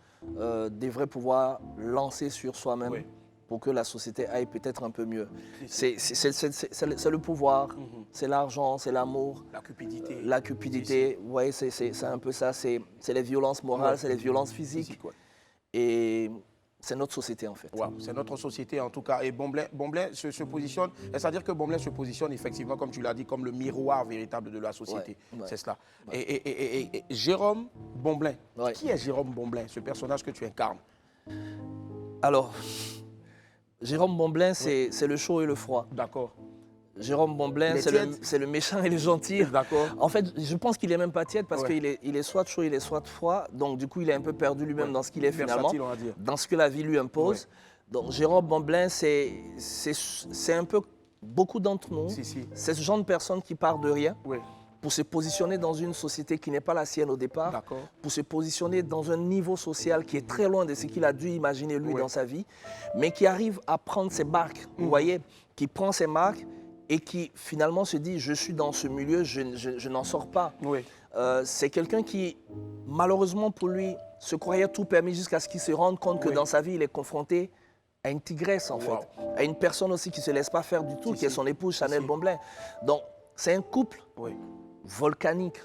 devrait pouvoir lancer sur soi-même. Pour que la société aille peut-être un peu mieux. C'est le pouvoir, c'est l'argent, c'est l'amour. La cupidité. Oui, c'est un peu ça. C'est les violences morales, c'est les violences physiques. Et c'est notre société en fait. C'est notre société en tout cas. Et Bomblin se positionne, c'est-à-dire que Bomblin se positionne effectivement, comme tu l'as dit, comme le miroir véritable de la société. C'est cela. Et Jérôme Bomblin, qui est Jérôme Bomblin, ce personnage que tu incarnes? Alors, Jérôme Bomblin, c'est le chaud et le froid. D'accord. Jérôme Bomblin, c'est le méchant et le gentil. D'accord. En fait, je pense qu'il n'est même pas tiède parce qu'il est soit chaud, il est soit froid. Donc, du coup, il est un peu perdu lui-même dans ce qu'il est finalement, dans ce que la vie lui impose. Donc, Jérôme Bomblin, c'est un peu beaucoup d'entre nous. C'est ce genre de personne qui part de rien. Pour se positionner dans une société qui n'est pas la sienne au départ, pour se positionner dans un niveau social qui est très loin de ce qu'il a dû imaginer lui dans sa vie, mais qui arrive à prendre ses marques, vous voyez, qui prend ses marques et qui finalement se dit « je suis dans ce milieu, je n'en sors pas ». C'est quelqu'un qui, malheureusement pour lui, se croyait tout permis jusqu'à ce qu'il se rende compte que dans sa vie, il est confronté à une tigresse en fait, à une personne aussi qui ne se laisse pas faire du tout, qui est son épouse Chanel Bomblin. Donc, c'est un couple volcanique.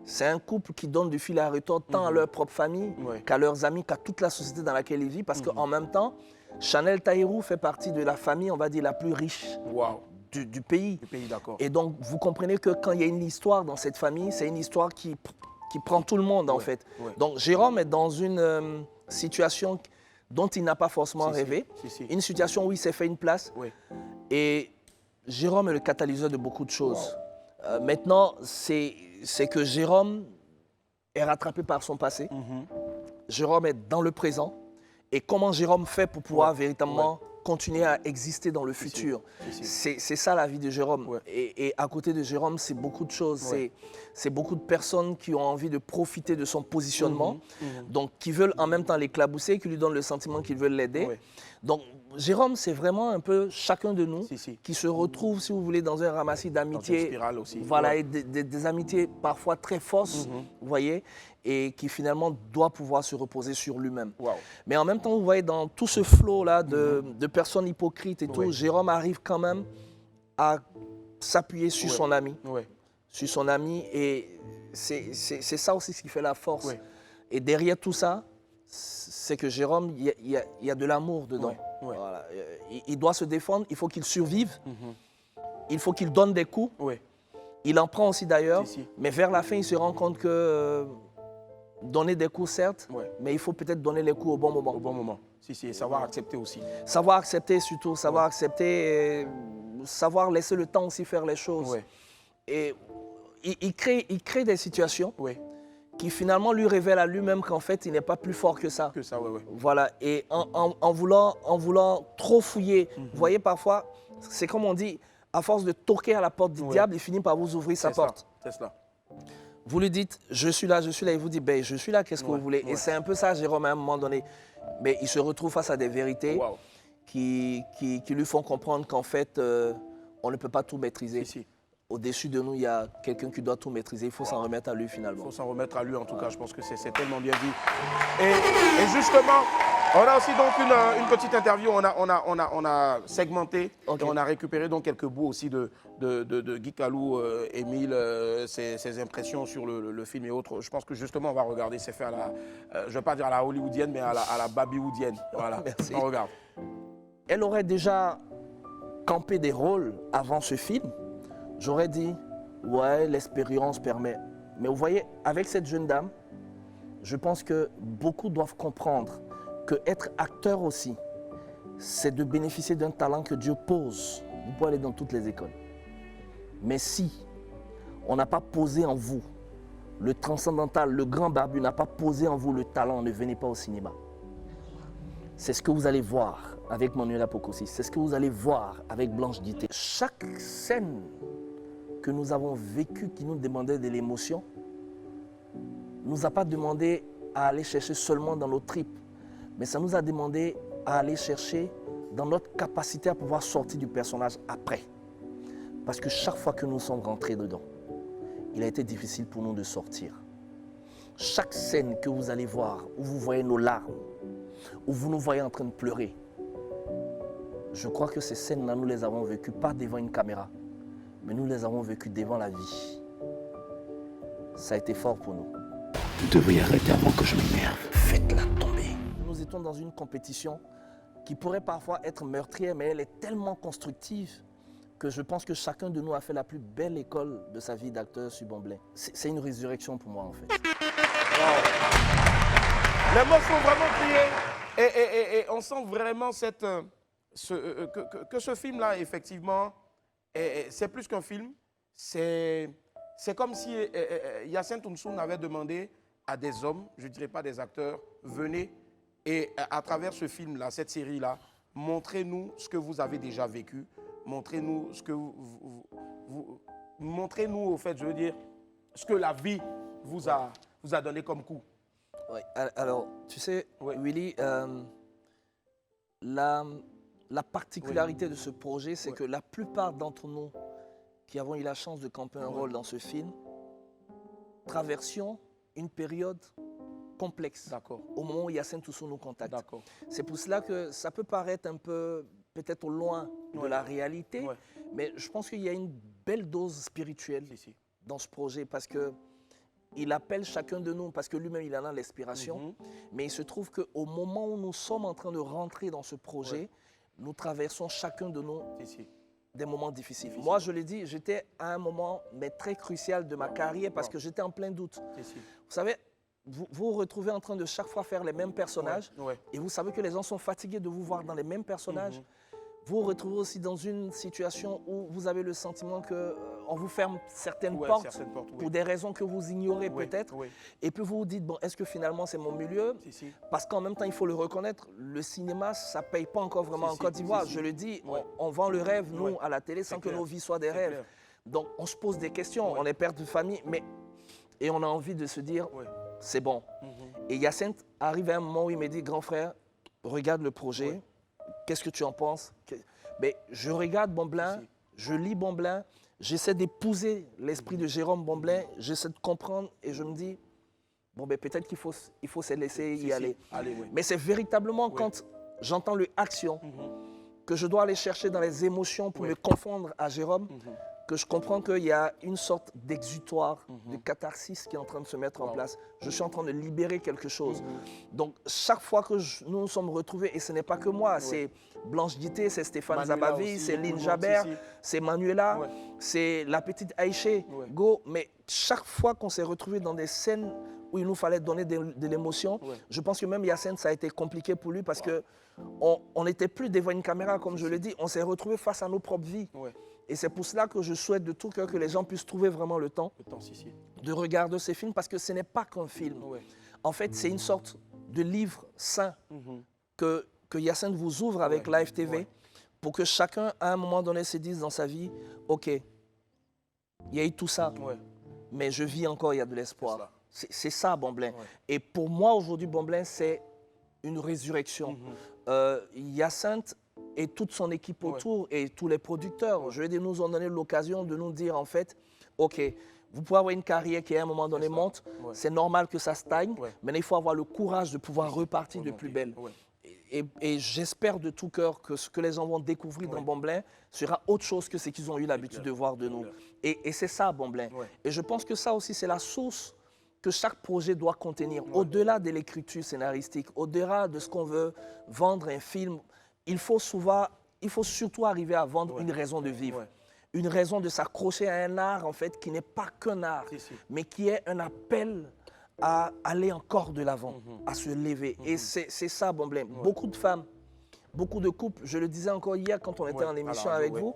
C'est un couple qui donne du fil à retordre tant à leur propre famille qu'à leurs amis, qu'à toute la société dans laquelle ils vivent. Parce qu'en même temps, Chanel Taïrou fait partie de la famille, on va dire, la plus riche du pays. Et donc, vous comprenez que quand il y a une histoire dans cette famille, c'est une histoire qui prend tout le monde, en fait. Donc, Jérôme est dans une situation dont il n'a pas forcément rêvé. Une situation où il s'est fait une place. Et Jérôme est le catalyseur de beaucoup de choses. Maintenant, c'est que Jérôme est rattrapé par son passé. Jérôme est dans le présent. Et comment Jérôme fait pour pouvoir véritablement continuer à exister dans le futur. C'est ça la vie de Jérôme. Et à côté de Jérôme, c'est beaucoup de choses. C'est beaucoup de personnes qui ont envie de profiter de son positionnement, donc qui veulent en même temps l'éclabousser, qui lui donnent le sentiment qu'ils veulent l'aider. Donc Jérôme, c'est vraiment un peu chacun de nous qui se retrouve, si vous voulez, dans un ramassis d'amitiés. Voilà, et des amitiés parfois très fausses, vous voyez, et qui finalement doit pouvoir se reposer sur lui-même. Mais en même temps, vous voyez, dans tout ce flot-là de personnes hypocrites et tout, Jérôme arrive quand même à s'appuyer sur son ami. Sur son ami, et c'est ça aussi ce qui fait la force. Et derrière tout ça, c'est que Jérôme, il y a de l'amour dedans. Voilà. Il doit se défendre, il faut qu'il survive, il faut qu'il donne des coups. Il en prend aussi d'ailleurs, mais vers la fin, il se rend compte que donner des coups, certes, mais il faut peut-être donner les coups au bon moment. Au bon moment. Et savoir accepter aussi. Savoir accepter surtout, savoir accepter, et savoir laisser le temps aussi faire les choses. Et il crée des situations qui finalement lui révèlent à lui-même qu'en fait, il n'est pas plus fort que ça. Voilà, et en voulant trop fouiller, vous voyez, parfois, c'est comme on dit, à force de toquer à la porte du diable, il finit par vous ouvrir sa porte. C'est cela. Vous lui dites, je suis là, il vous dit, ben, je suis là, qu'est-ce que vous voulez? Et c'est un peu ça, Jérôme, à un moment donné. Mais il se retrouve face à des vérités qui lui font comprendre qu'en fait, on ne peut pas tout maîtriser. Au-dessus de nous, il y a quelqu'un qui doit tout maîtriser. Il faut s'en remettre à lui, finalement. Il faut s'en remettre à lui, en tout cas. Je pense que c'est tellement bien dit. Et justement, On a aussi donc une petite interview, on a segmenté, et on a récupéré donc quelques bouts aussi de Guy Kalou, Émile, ses impressions sur le film et autres. Je pense que justement on va regarder, c'est fait à la, je ne vais pas dire à la hollywoodienne, mais à la babywoodienne. Voilà, merci. On regarde. Elle aurait déjà campé des rôles avant ce film. J'aurais dit, ouais, l'expérience permet. Mais vous voyez, avec cette jeune dame, je pense que beaucoup doivent comprendre que être acteur aussi, c'est de bénéficier d'un talent que Dieu pose. Vous pouvez aller dans toutes les écoles. Mais si on n'a pas posé en vous le transcendantal, le grand barbu n'a pas posé en vous le talent, ne venez pas au cinéma. C'est ce que vous allez voir avec Manuela Pocosi, c'est ce que vous allez voir avec Blanche Guité. Chaque scène que nous avons vécue qui nous demandait de l'émotion, ne nous a pas demandé à aller chercher seulement dans nos tripes, mais ça nous a demandé à aller chercher dans notre capacité à pouvoir sortir du personnage après. Parce que chaque fois que nous sommes rentrés dedans, il a été difficile pour nous de sortir. Chaque scène que vous allez voir, où vous voyez nos larmes, où vous nous voyez en train de pleurer, je crois que ces scènes-là, nous les avons vécues pas devant une caméra, mais nous les avons vécues devant la vie. Ça a été fort pour nous. Vous devriez arrêter avant que je m'énerve. Faites-la tomber. Nous étions dans une compétition qui pourrait parfois être meurtrière, mais elle est tellement constructive que je pense que chacun de nous a fait la plus belle école de sa vie d'acteur sur Bomblin. C'est une résurrection pour moi, en fait. Wow. Les mots sont vraiment criés et on sent vraiment que ce film-là, effectivement, c'est plus qu'un film. C'est comme si Yacine Tounsoun avait demandé à des hommes, je ne dirais pas des acteurs, venez et à travers ce film-là, cette série-là, montrez-nous ce que vous avez déjà vécu, montrez-nous ce que montrez-nous au fait, je veux dire, ce que la vie vous a donné comme coup. Oui, alors, tu sais, Willy, la particularité de ce projet, c'est que la plupart d'entre nous qui avons eu la chance de camper un rôle dans ce film, traversions une période complexe au moment où Yacine Toussoun nous contacte. C'est pour cela que ça peut paraître un peu, peut-être loin de la réalité, mais je pense qu'il y a une belle dose spirituelle dans ce projet parce qu'il appelle chacun de nous, parce que lui-même il en a l'inspiration, mais il se trouve qu'au moment où nous sommes en train de rentrer dans ce projet, nous traversons chacun de nous des moments difficiles. Moi, je l'ai dit, j'étais à un moment mais très crucial de ma carrière parce que j'étais en plein doute. Vous savez, vous vous retrouvez en train de chaque fois faire les mêmes personnages et vous savez que les gens sont fatigués de vous voir dans les mêmes personnages. Vous vous retrouvez aussi dans une situation où vous avez le sentiment qu'on vous ferme certaines portes pour des raisons que vous ignorez peut-être. Et puis vous vous dites, bon, est-ce que finalement c'est mon milieu? Parce qu'en même temps, il faut le reconnaître, le cinéma, ça ne paye pas encore vraiment en Côte d'Ivoire. Je le dis, on vend le rêve, nous, à la télé, sans que nos vies soient des rêves. Donc on se pose des questions, on est père de famille, et on a envie de se dire, c'est bon. Et Yacine arrive à un moment où il me dit, grand frère, regarde le projet. Qu'est-ce que tu en penses? Mais je regarde Bomblin, je lis Bomblin, j'essaie d'épouser l'esprit de Jérôme Bomblin, j'essaie de comprendre et je me dis, bon, ben, peut-être qu'il faut se laisser y aller. Mais c'est véritablement quand j'entends le action que je dois aller chercher dans les émotions pour me confondre à Jérôme, que je comprends qu'il y a une sorte d'exutoire, de catharsis qui est en train de se mettre en place. Je suis en train de libérer quelque chose. Donc, chaque fois que nous nous sommes retrouvés, et ce n'est pas que moi, c'est Blanche Guité, c'est Stéphane Zabavi, c'est Lynn Jabert, c'est Manuela, c'est la petite Aïché, Go. Mais chaque fois qu'on s'est retrouvés dans des scènes où il nous fallait donner de l'émotion, je pense que même Yacine, ça a été compliqué pour lui parce qu'on n'était plus devant une caméra, comme je le dis, on s'est retrouvés face à nos propres vies. Et c'est pour cela que je souhaite de tout cœur que les gens puissent trouver vraiment le temps de regarder ces films, parce que ce n'est pas qu'un film. En fait, c'est une sorte de livre saint que Yacine vous ouvre avec Live TV pour que chacun, à un moment donné, se dise dans sa vie, OK, il y a eu tout ça, mais je vis encore, il y a de l'espoir. C'est ça, Bomblin. Et pour moi, aujourd'hui, Bomblin, c'est une résurrection. Yacine et toute son équipe autour et tous les producteurs, je veux dire, nous ont donné l'occasion de nous dire, en fait, OK, vous pouvez avoir une carrière qui à un moment donné monte, c'est normal que ça stagne, mais il faut avoir le courage de pouvoir repartir de plus belle. Et j'espère de tout cœur que ce que les gens vont découvrir dans Bomblin sera autre chose que ce qu'ils ont eu l'habitude de voir de nous. Et c'est ça, Bomblin. Et je pense que ça aussi, c'est la source que chaque projet doit contenir. Au-delà de l'écriture scénaristique, au-delà de ce qu'on veut vendre un film, il faut surtout arriver à vendre une raison de vivre. Une raison de s'accrocher à un art, en fait, qui n'est pas qu'un art, mais qui est un appel à aller encore de l'avant, à se lever. Et c'est ça, Bomblin. Beaucoup de femmes, beaucoup de couples, je le disais encore hier quand on était en émission avec vous,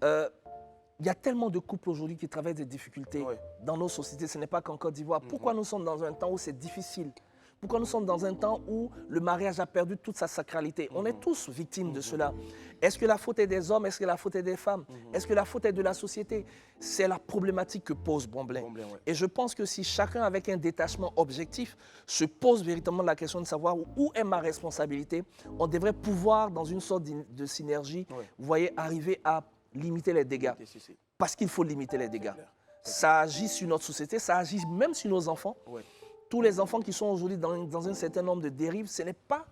il y a tellement de couples aujourd'hui qui traversent des difficultés dans nos sociétés. Ce n'est pas qu'en Côte d'Ivoire. Pourquoi nous sommes dans un temps où c'est difficile? Pourquoi nous sommes dans un temps où le mariage a perdu toute sa sacralité? On est tous victimes de cela. Est-ce que la faute est des hommes? Est-ce que la faute est des femmes? Est-ce que la faute est de la société? C'est la problématique que pose Bomblin. Et je pense que si chacun, avec un détachement objectif, se pose véritablement la question de savoir où est ma responsabilité, on devrait pouvoir, dans une sorte de synergie, vous voyez, arriver à limiter les dégâts. Parce qu'il faut limiter les dégâts. Ça agit sur notre société, ça agit même sur nos enfants. Tous les enfants qui sont aujourd'hui dans un certain nombre de dérives, ce n'est pas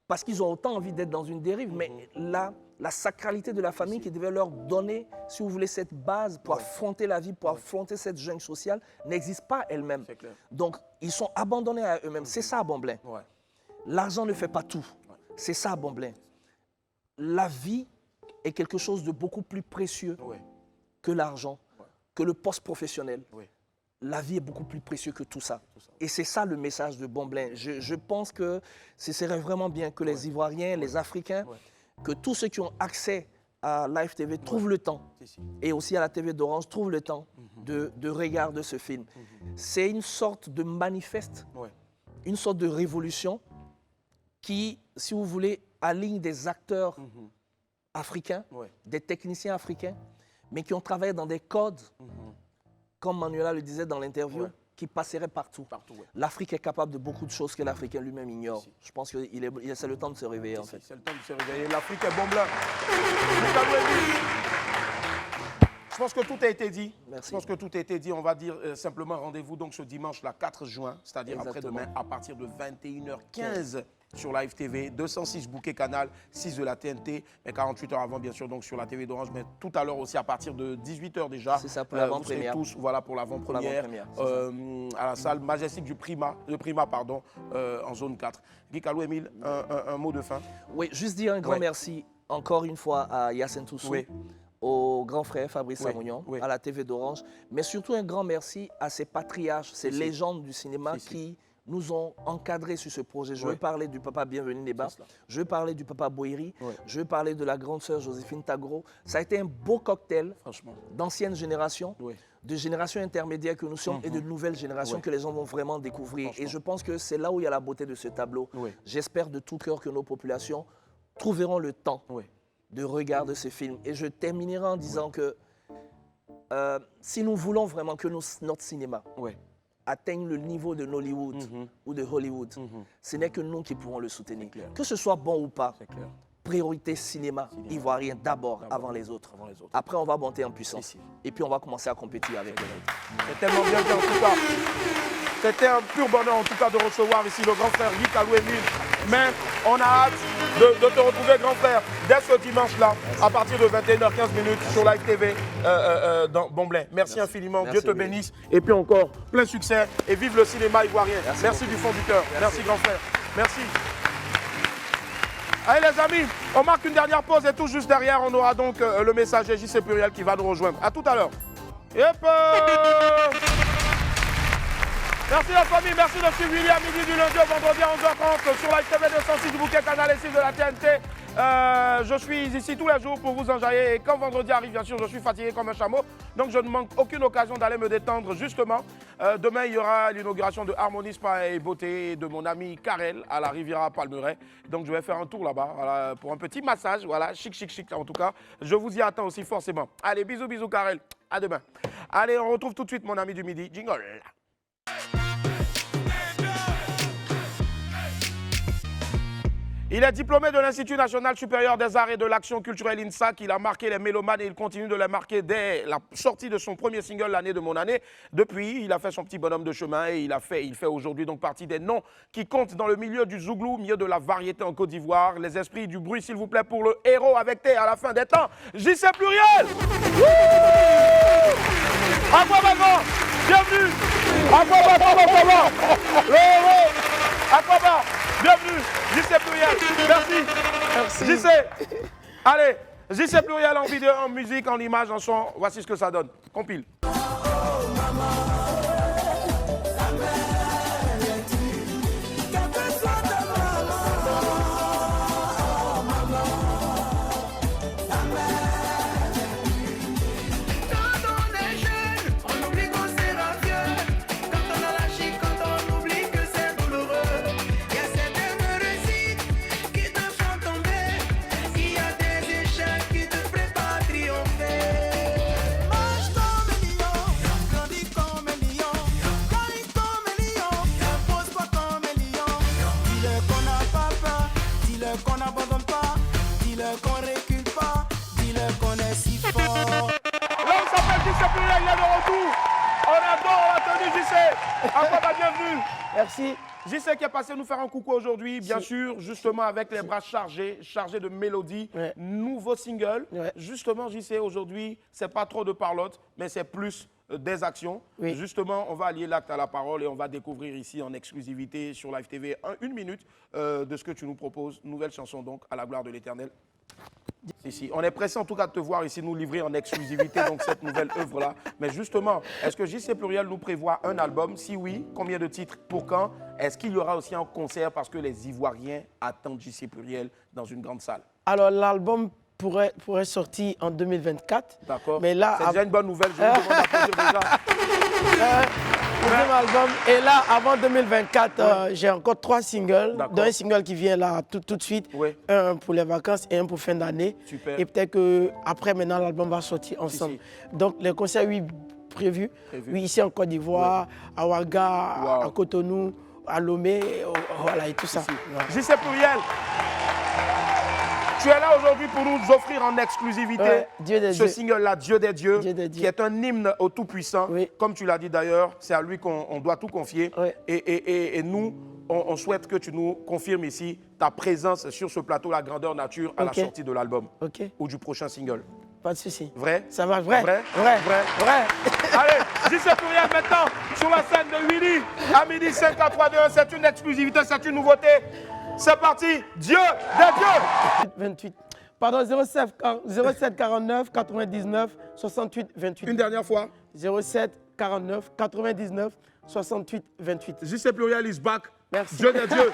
parce qu'ils ont autant envie d'être dans une dérive, mais la sacralité de la famille qui devait leur donner, si vous voulez, cette base pour affronter la vie, pour affronter cette jungle sociale, n'existe pas elle-même. Donc, ils sont abandonnés à eux-mêmes. C'est ça, Bomblin. L'argent ne fait pas tout. C'est ça, Bomblin. La vie est quelque chose de beaucoup plus précieux que l'argent, que le poste professionnel. La vie est beaucoup plus précieuse que tout ça. Et c'est ça le message de Bomblin. Je pense que ce serait vraiment bien que les Ivoiriens, les Africains, que tous ceux qui ont accès à Live TV trouvent le temps, et aussi à la TV d'Orange, trouvent le temps de regarder ce film. C'est une sorte de manifeste, une sorte de révolution qui, si vous voulez, aligne des acteurs africains, des techniciens africains, mais qui ont travaillé dans des codes, comme Manuela le disait dans l'interview, qui passeraient partout. L'Afrique est capable de beaucoup de choses que l'Africain lui-même ignore. Je pense que c'est le temps de se réveiller, en fait. C'est le temps de se réveiller. L'Afrique est Bomblin. Je pense que tout a été dit. Merci. Je pense que tout a été dit. On va dire simplement rendez-vous donc ce dimanche, la 4 juin, c'est-à-dire après-demain, à partir de 21h15 sur Live TV, 206 bouquets canal, 6 de la TNT, mais 48 heures avant, bien sûr, donc sur la TV d'Orange, mais tout à l'heure aussi à partir de 18h déjà. C'est ça, pour l'avant-première. Tous, voilà, pour l'avant-première, à la salle majestique du Prima, en zone 4. Guy Kalou, Émile, un mot de fin. Oui, juste dire un grand merci encore une fois à Yacine Toussou, au grand frère Fabrice Samognon, à la TV d'Orange, mais surtout un grand merci à ces patriarches, ces légendes du cinéma qui nous ont encadrés sur ce projet. Je veux parler du papa Bienvenu Neba, je veux parler du papa Boiri, je veux parler de la grande sœur Joséphine Tagro. Ça a été un beau cocktail d'anciennes générations, de générations intermédiaires que nous sommes et de nouvelles générations que les gens vont vraiment découvrir. Et je pense que c'est là où il y a la beauté de ce tableau. J'espère de tout cœur que nos populations trouveront le temps de regarder ce film. Et je terminerai en disant que si nous voulons vraiment que notre cinéma atteigne le niveau de Nollywood ou de Hollywood, ce n'est que nous qui pourrons le soutenir. Que ce soit bon ou pas, priorité cinéma ivoirien d'abord, avant les autres. Après, on va monter en puissance. Et puis, on va commencer à compétir avec les autres. C'est tellement bien dit en tout cas. C'était un pur bonheur en tout cas de recevoir ici le grand frère Guy Kalou Émile. Mais on a hâte de te retrouver, grand frère, dès ce dimanche-là, à partir de 21h15 sur Live TV dans Bomblin. Merci infiniment, Dieu te bénisse. Et puis encore, plein succès et vive le cinéma ivoirien. Merci du fond du cœur. Merci grand frère. Merci. Allez les amis, on marque une dernière pause et tout juste derrière, on aura donc le messager JC Pluriel qui va nous rejoindre. A tout à l'heure. Merci la famille, merci de suivre Willy à midi du lundi au vendredi à 11h30 sur Live TV 206 du bouquet canal et 6 de la TNT. Je suis ici tous les jours pour vous enjailler et quand vendredi arrive, bien sûr, je suis fatigué comme un chameau. Donc je ne manque aucune occasion d'aller me détendre justement. Demain, il y aura l'inauguration de Harmonie Spa et Beauté de mon ami Karel à la Riviera Palmeraie. Donc je vais faire un tour là-bas voilà, pour un petit massage. Voilà, chic en tout cas. Je vous y attends aussi forcément. Allez, bisous Karel. À demain. Allez, on retrouve tout de suite mon ami du midi. Jingle. Il est diplômé de l'Institut national supérieur des arts et de l'action culturelle INSAC. Il a marqué les mélomanes et il continue de les marquer dès la sortie de son premier single, L'année de mon année. Depuis, il a fait son petit bonhomme de chemin et il fait aujourd'hui donc partie des noms qui comptent dans le milieu du zouglou, milieu de la variété en Côte d'Ivoire. Les esprits du bruit, s'il vous plaît, pour le héros avec T à la fin des temps. JC Pluriel. Aquabagan, bienvenue. Aquabagan, le héros. Aquabagan, bienvenue. JC Pluriel, merci. JC, allez, JC Pluriel en vidéo, en musique, en image, en son. Voici ce que ça donne. Compile. Il est de retour. On adore la tenue, JC. Encore bienvenue. Merci. JC qui est passé nous faire un coucou aujourd'hui, bien sûr, justement avec les bras chargés de mélodies. Ouais. Nouveau single. Ouais. Justement, JC, aujourd'hui, c'est pas trop de parlotte, mais c'est plus des actions. Oui. Justement, on va allier l'acte à la parole et on va découvrir ici en exclusivité sur Live TV une minute de ce que tu nous proposes. Nouvelle chanson donc, à la gloire de l'Éternel. Ici. On est pressé en tout cas de te voir ici nous livrer en exclusivité donc cette nouvelle œuvre-là. Mais justement, est-ce que JC Pluriel nous prévoit un album? Si oui, combien de titres? Pour quand? Est-ce qu'il y aura aussi un concert parce que les Ivoiriens attendent JC Pluriel dans une grande salle? Alors l'album pourrait sortir en 2024. D'accord. Mais là, c'est déjà une bonne nouvelle. Je vous demande d'applaudir déjà. Deuxième album. Et là, avant 2024, j'ai encore 3 singles. Dont un single qui vient là tout de suite. Oui. Un pour les vacances et un pour fin d'année. Super. Et peut-être qu'après, maintenant, l'album va sortir ensemble. Si. Donc, les concerts, oui, prévus. Oui, ici en Côte d'Ivoire, à Ouaga, à Cotonou, à Lomé, voilà, et tout ça. JC Pluriel. Tu es là aujourd'hui pour nous offrir en exclusivité ce single-là, Dieu des dieux, qui est un hymne au Tout-Puissant. Oui. Comme tu l'as dit d'ailleurs, c'est à lui qu'on doit tout confier. Oui. Et nous, on souhaite que tu nous confirmes ici ta présence sur ce plateau, la grandeur nature, à la sortie de l'album ou du prochain single. Pas de souci. Vrai? Ça marche, vrai? Vrai? Allez, JC Pluriel maintenant sur la scène de Willy à midi 5 à 3 2 1. C'est une exclusivité, c'est une nouveauté. C'est parti, Dieu des dieux. 28. Pardon, 07 49 99 68 28. Une dernière fois. 07 49 99 68 28. JC Pluriel is back. Merci. Dieu des dieux.